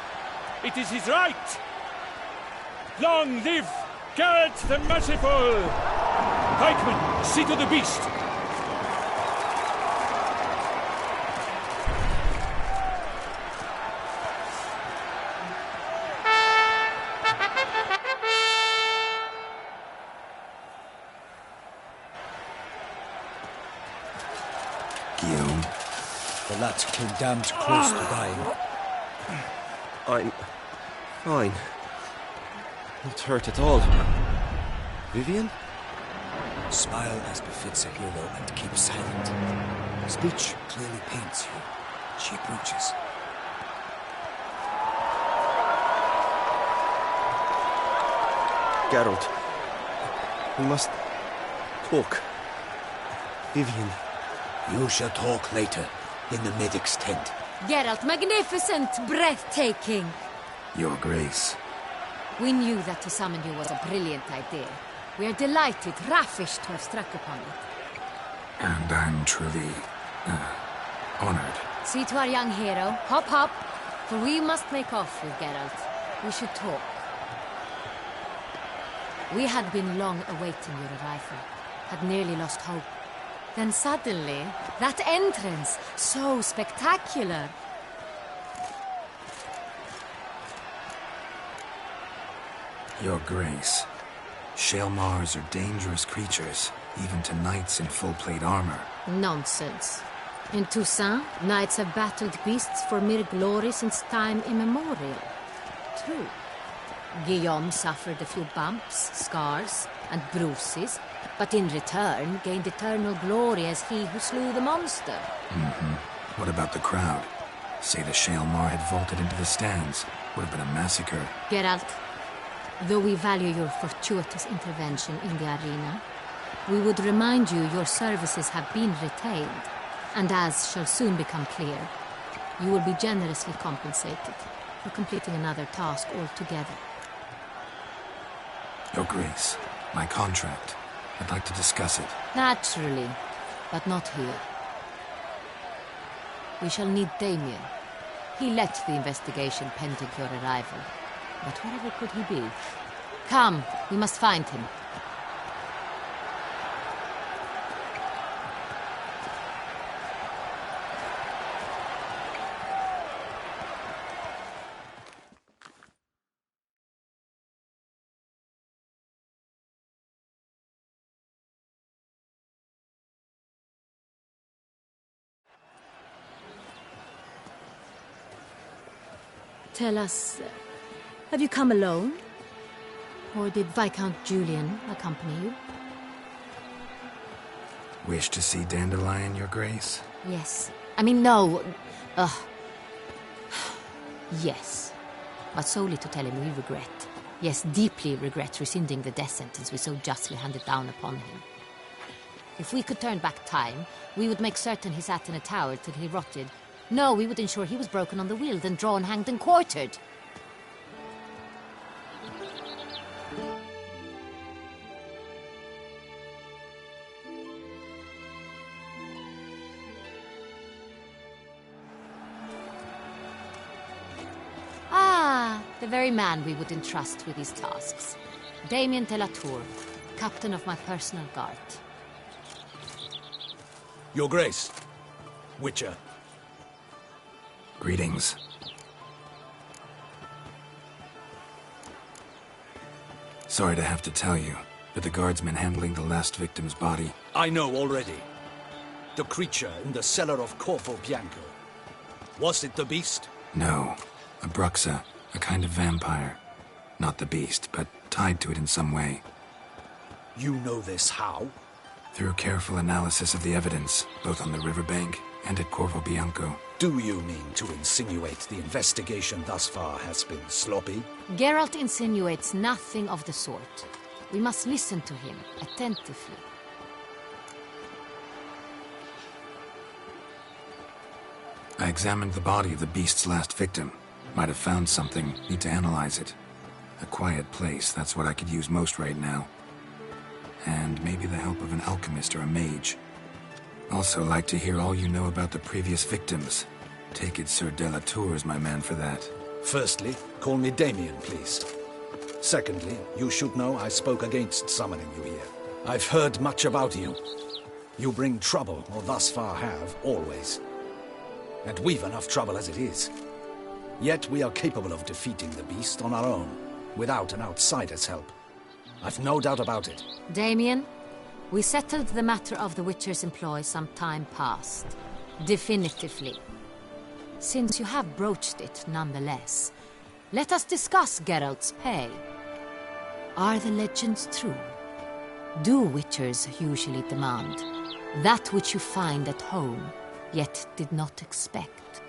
It is his right. Long live Geralt the Merciful! Pikeman, see to the beast. The lad came damned close to dying. I'm fine. Not hurt at all. Vivian? Smile as befits a hero and keep silent. Speech clearly paints you. She approaches. Geralt, we must talk. Vivian. You shall talk later, in the medic's tent. Geralt, magnificent, breathtaking. Your Grace. We knew that to summon you was a brilliant idea. We are delighted, ravished to have struck upon it. And I'm truly, honored. See to our young hero. Hop, hop. For we must make off with Geralt. We should talk. We had been long awaiting your arrival. Had nearly lost hope. Then suddenly, that entrance, so spectacular. Your Grace. Shaelmars are dangerous creatures, even to knights in full-plate armor. Nonsense. In Toussaint, knights have battled beasts for mere glory since time immemorial. True. Guillaume suffered a few bumps, scars, and bruises, but in return gained eternal glory as he who slew the monster. What about the crowd? Say the Shaelmar had vaulted into the stands. Would have been a massacre. Geralt, though we value your fortuitous intervention in the arena, we would remind you your services have been retained, and as shall soon become clear, you will be generously compensated for completing another task altogether. Your Grace, my contract. I'd like to discuss it. Naturally, but not here. We shall need Damien. He led the investigation pending your arrival. But wherever could he be? Come, we must find him. Tell us, have you come alone? Or did Viscount Julian accompany you? Wish to see Dandelion, Your Grace? Yes. I mean, no. Yes. But solely to tell him we regret. Yes, deeply regret rescinding the death sentence we so justly handed down upon him. If we could turn back time, we would make certain he sat in a tower till he rotted. No, we would ensure he was broken on the wheel, then drawn, hanged, and quartered. Ah, the very man we would entrust with these tasks. Damien de la Tour, captain of my personal guard. Your Grace, Witcher. Greetings. Sorry to have to tell you, but the guardsman handling the last victim's body... I know already. The creature in the cellar of Corvo Bianco. Was it the beast? No. A Bruxa, a kind of vampire. Not the beast, but tied to it in some way. You know this how? Through careful analysis of the evidence, both on the riverbank and at Corvo Bianco. Do you mean to insinuate the investigation thus far has been sloppy? Geralt insinuates nothing of the sort. We must listen to him attentively. I examined the body of the beast's last victim. Might have found something, need to analyze it. A quiet place, that's what I could use most right now. And maybe the help of an alchemist or a mage. Also like to hear all you know about the previous victims. Take it Sir de la Tour is my man for that. Firstly, call me Damien, please. Secondly, you should know I spoke against summoning you here. I've heard much about you. You bring trouble, or thus far have, always. And we've enough trouble as it is. Yet we are capable of defeating the beast on our own, without an outsider's help. I've no doubt about it. Damien, we settled the matter of the Witcher's employ some time past. Definitively. Since you have broached it nonetheless, let us discuss Geralt's pay. Are the legends true? Do Witchers usually demand that which you find at home, yet did not expect?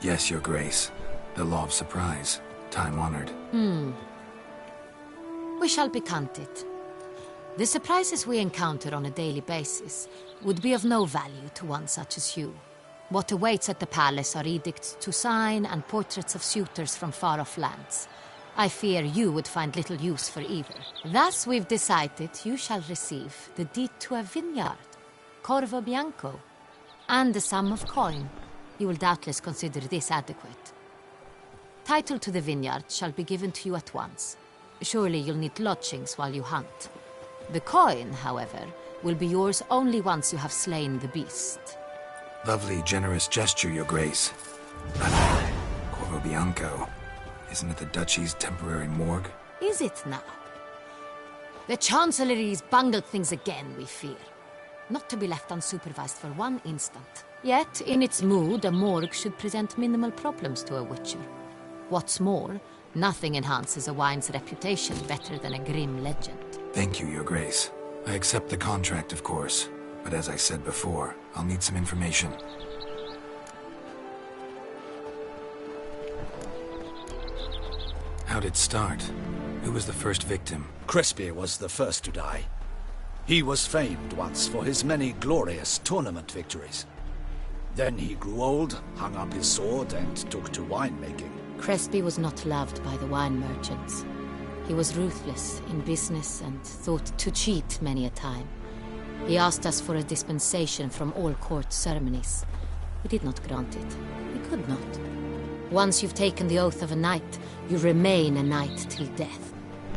Yes, Your Grace. The law of surprise. Time-honored. We shall be candid. The surprises we encounter on a daily basis would be of no value to one such as you. What awaits at the palace are edicts to sign and portraits of suitors from far-off lands. I fear you would find little use for either. Thus we've decided you shall receive the deed to a vineyard, Corvo Bianco, and the sum of coin. You will doubtless consider this adequate. Title to the vineyard shall be given to you at once. Surely you'll need lodgings while you hunt. The coin, however, will be yours only once you have slain the beast. Lovely, generous gesture, Your Grace. But Corvo Bianco, isn't it the Duchy's temporary morgue? Is it now? The Chancellery's bungled things again, we fear. Not to be left unsupervised for one instant. Yet, in its mood, a morgue should present minimal problems to a Witcher. What's more, nothing enhances a wine's reputation better than a grim legend. Thank you, Your Grace. I accept the contract, of course. But as I said before, I'll need some information. How'd it start? Who was the first victim? Crespi was the first to die. He was famed once for his many glorious tournament victories. Then he grew old, hung up his sword, and took to winemaking. Crespi was not loved by the wine merchants. He was ruthless in business and thought to cheat many a time. He asked us for a dispensation from all court ceremonies. We did not grant it. We could not. Once you've taken the oath of a knight, you remain a knight till death.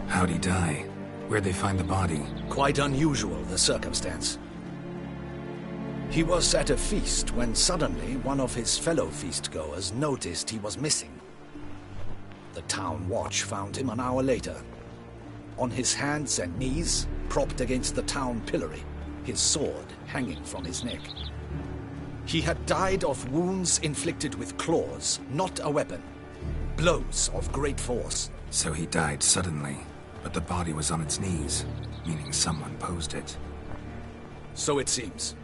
How'd he die? Where'd they find the body? Quite unusual, the circumstance. He was at a feast when suddenly one of his fellow feastgoers noticed he was missing. The town watch found him an hour later. On his hands and knees, propped against the town pillory, his sword hanging from his neck. He had died of wounds inflicted with claws, not a weapon. Blows of great force. So he died suddenly, but the body was on its knees, meaning someone posed it. So it seems.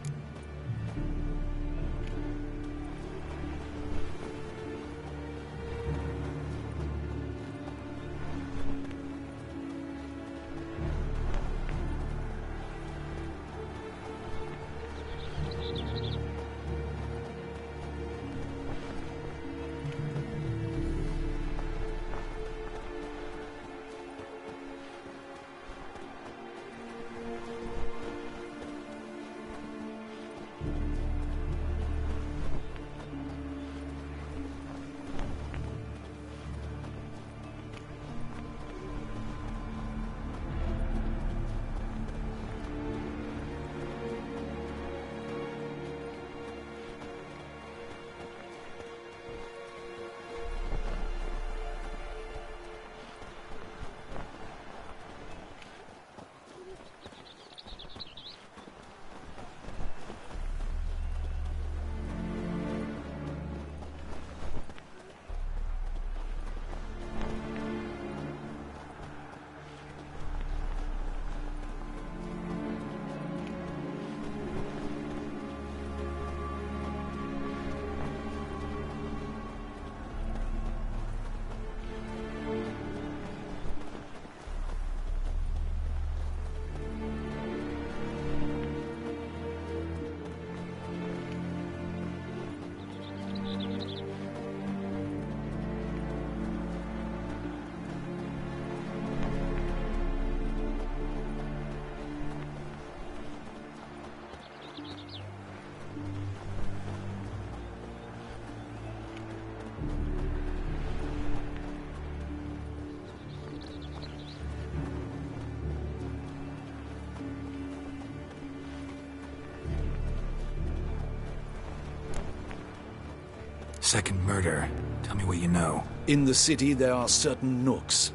Second murder. Tell me what you know. In the city there are certain nooks.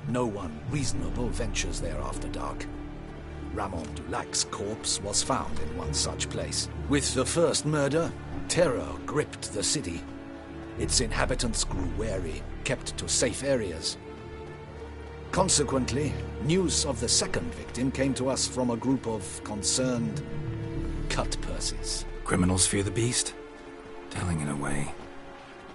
No one reasonable ventures there after dark. Ramon Dulac's corpse was found in one such place. With the first murder, terror gripped the city. Its inhabitants grew wary, kept to safe areas. Consequently, news of the second victim came to us from a group of concerned cut-purses. Criminals fear the beast? Telling in a way.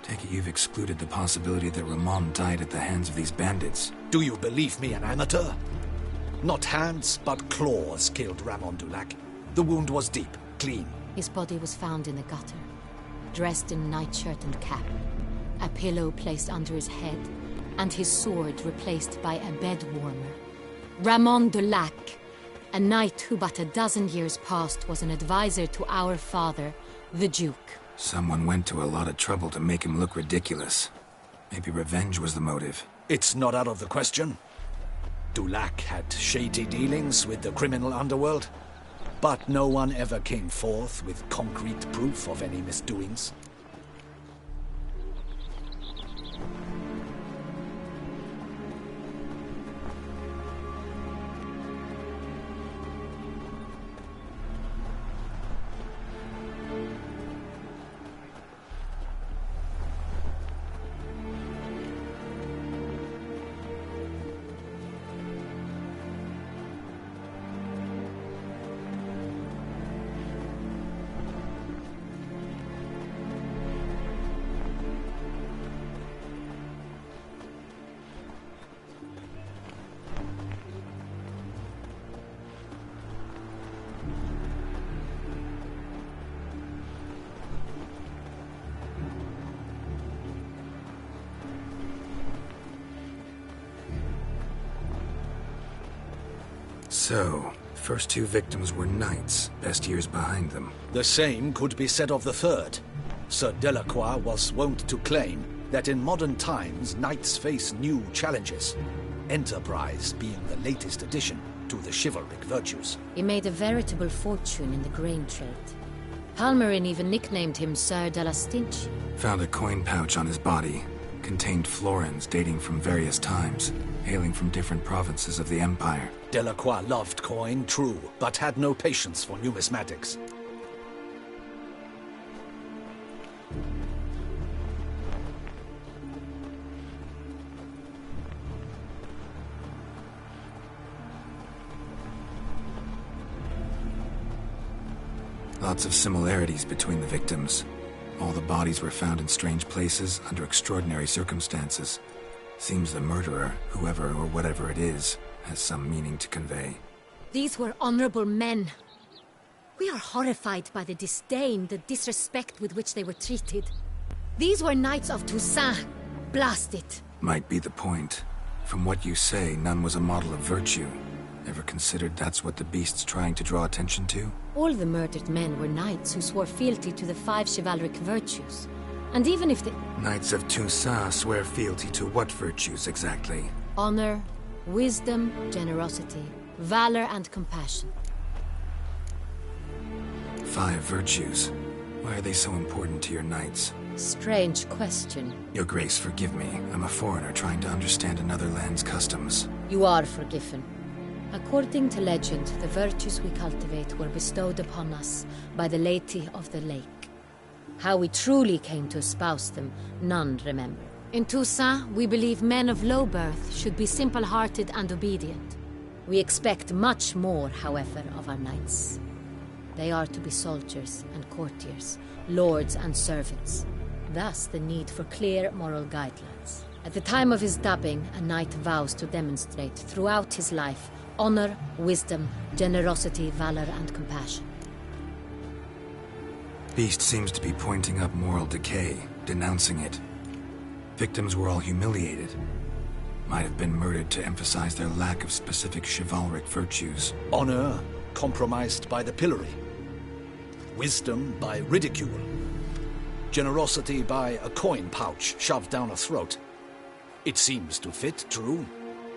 Take it you've excluded the possibility that Ramon died at the hands of these bandits. Do you believe me an amateur? Not hands, but claws killed Ramon Dulac. The wound was deep, clean. His body was found in the gutter, dressed in nightshirt and cap, a pillow placed under his head, and his sword replaced by a bed warmer. Ramon Dulac, a knight who but a dozen years past was an advisor to our father, the Duke. Someone went to a lot of trouble to make him look ridiculous. Maybe revenge was the motive. It's not out of the question. Dulac had shady dealings with the criminal underworld, but no one ever came forth with concrete proof of any misdoings. So, first two victims were knights, best years behind them. The same could be said of the third. Sir Delacroix was wont to claim that in modern times knights face new challenges, enterprise being the latest addition to the chivalric virtues. He made a veritable fortune in the grain trade. Palmerin even nicknamed him Sir de la Stinch. Found a coin pouch on his body. Contained florins dating from various times, hailing from different provinces of the Empire. Delacroix loved coin, true, but had no patience for numismatics. Lots of similarities between the victims. All the bodies were found in strange places under extraordinary circumstances. Seems the murderer, whoever or whatever it is, has some meaning to convey. These were honorable men. We are horrified by the disdain, the disrespect with which they were treated. These were knights of Toussaint. Blast it. Might be the point. From what you say, none was a model of virtue. Ever considered that's what the beast's trying to draw attention to? All the murdered men were knights who swore fealty to the 5 chivalric virtues. And even if the... Knights of Toussaint swear fealty to what virtues exactly? Honor, wisdom, generosity, valor and compassion. 5 virtues. Why are they so important to your knights? Strange question. Your Grace, forgive me. I'm a foreigner trying to understand another land's customs. You are forgiven. According to legend, the virtues we cultivate were bestowed upon us by the Lady of the Lake. How we truly came to espouse them, none remember. In Toussaint, we believe men of low birth should be simple-hearted and obedient. We expect much more, however, of our knights. They are to be soldiers and courtiers, lords and servants. Thus, the need for clear moral guidelines. At the time of his dubbing, a knight vows to demonstrate throughout his life honor, wisdom, generosity, valor, and compassion. Beast seems to be pointing up moral decay, denouncing it. Victims were all humiliated. Might have been murdered to emphasize their lack of specific chivalric virtues. Honor compromised by the pillory. Wisdom by ridicule. Generosity by a coin pouch shoved down a throat. It seems to fit, true,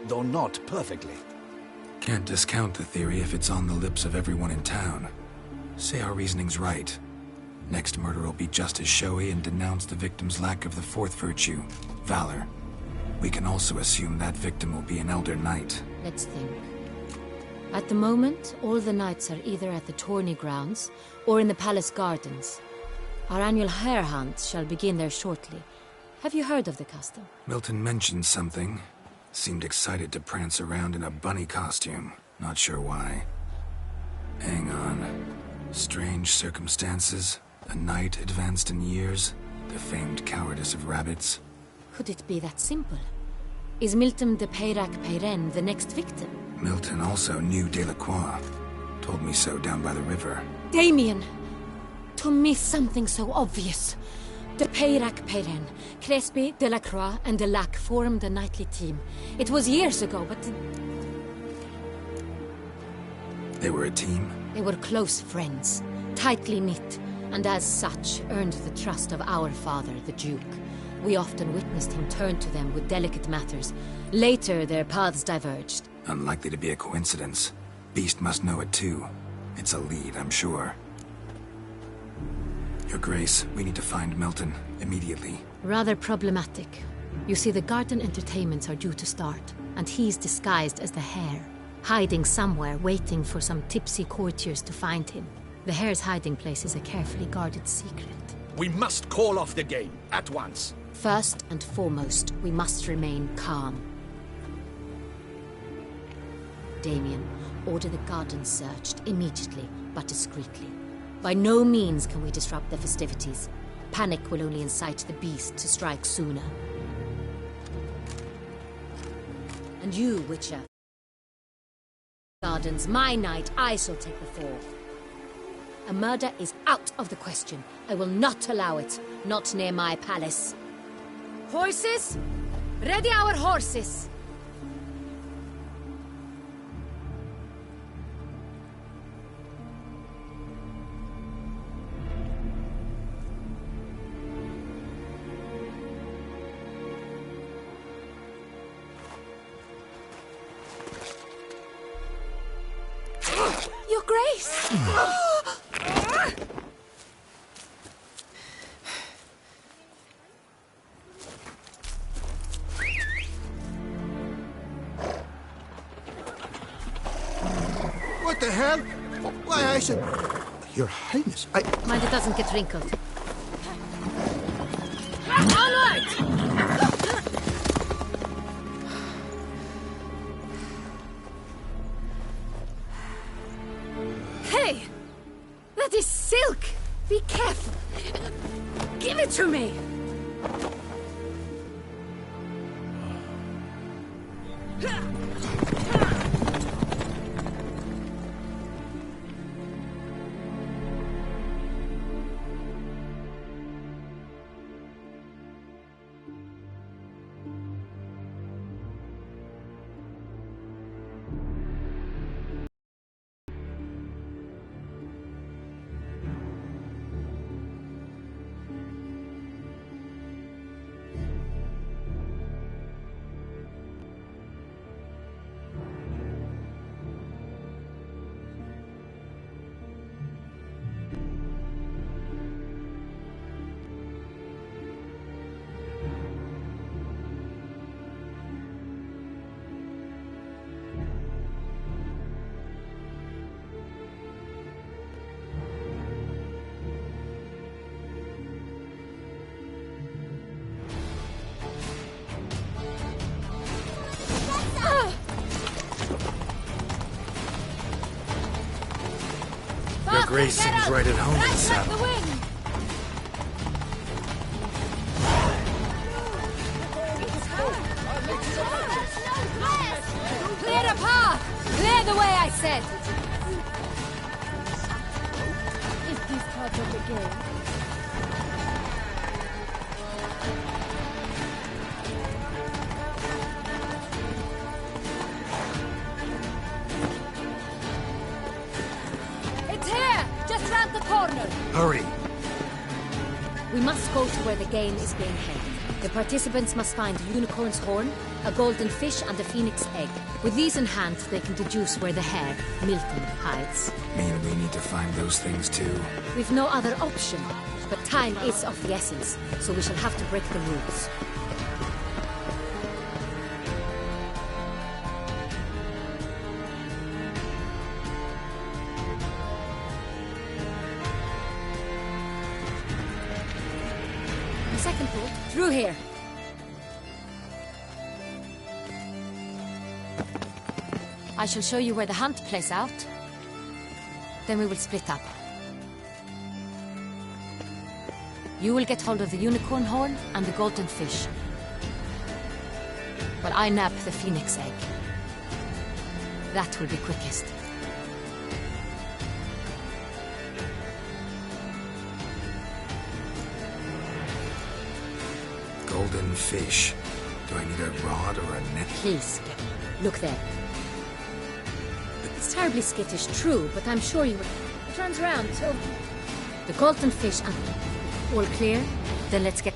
though not perfectly. Can't discount the theory if it's on the lips of everyone in town. Say our reasoning's right. Next murder will be just as showy and denounce the victim's lack of the 4th virtue, valor. We can also assume that victim will be an elder knight. Let's think. At the moment, all the knights are either at the tourney grounds or in the palace gardens. Our annual hare hunt shall begin there shortly. Have you heard of the custom? Milton mentioned something. Seemed excited to prance around in a bunny costume. Not sure why. Hang on. Strange circumstances. A knight advanced in years. The famed cowardice of rabbits. Could it be that simple? Is Milton de Peyrac-Peyren the next victim? Milton also knew Delacroix. Told me so down by the river. Damien! To miss something so obvious. De Peyrac-Peyren, Crespi, Delacroix, and Delac formed a knightly team. It was years ago, but... They were a team? They were close friends, tightly knit, and as such earned the trust of our father, the Duke. We often witnessed him turn to them with delicate matters. Later, their paths diverged. Unlikely to be a coincidence. Beast must know it too. It's a lead, I'm sure. Your Grace, we need to find Milton, immediately. Rather problematic. You see, the garden entertainments are due to start, and he's disguised as the hare, hiding somewhere, waiting for some tipsy courtiers to find him. The hare's hiding place is a carefully guarded secret. We must call off the game, at once. First and foremost, we must remain calm. Damien, order the garden searched immediately, but discreetly. By no means can we disrupt the festivities. Panic will only incite the beast to strike sooner. And you, Witcher. Gardens, my knight, I shall take the fall. A murder is out of the question. I will not allow it. Not near my palace. Horses? Ready our horses! Grace! What the hell? Why, I said... Your Highness, I... Mind it doesn't get wrinkled. All right! Hey! That is silk! Be careful! Give it to me! Your Grace seems right at home in the saddle. Clear the path! Clear the way, I said! Is this part of the game? It's here! Just round the corner! Hurry! We must go to where the game is being held. The participants must find a unicorn's horn, a golden fish, and a phoenix egg. With these in hand, they can deduce where the hare, Milton, hides. Mean we need to find those things too? We've no other option. But time is of the essence, so we shall have to break the rules. The second route, through here. I shall show you where the hunt plays out. Then we will split up. You will get hold of the unicorn horn and the golden fish. But I nab the phoenix egg. That will be quickest. Golden fish. Do I need a rod or a net? Please, look there. It's terribly skittish, true, but I'm sure you will... It runs round, so... The golden fish and... All clear? Then let's get...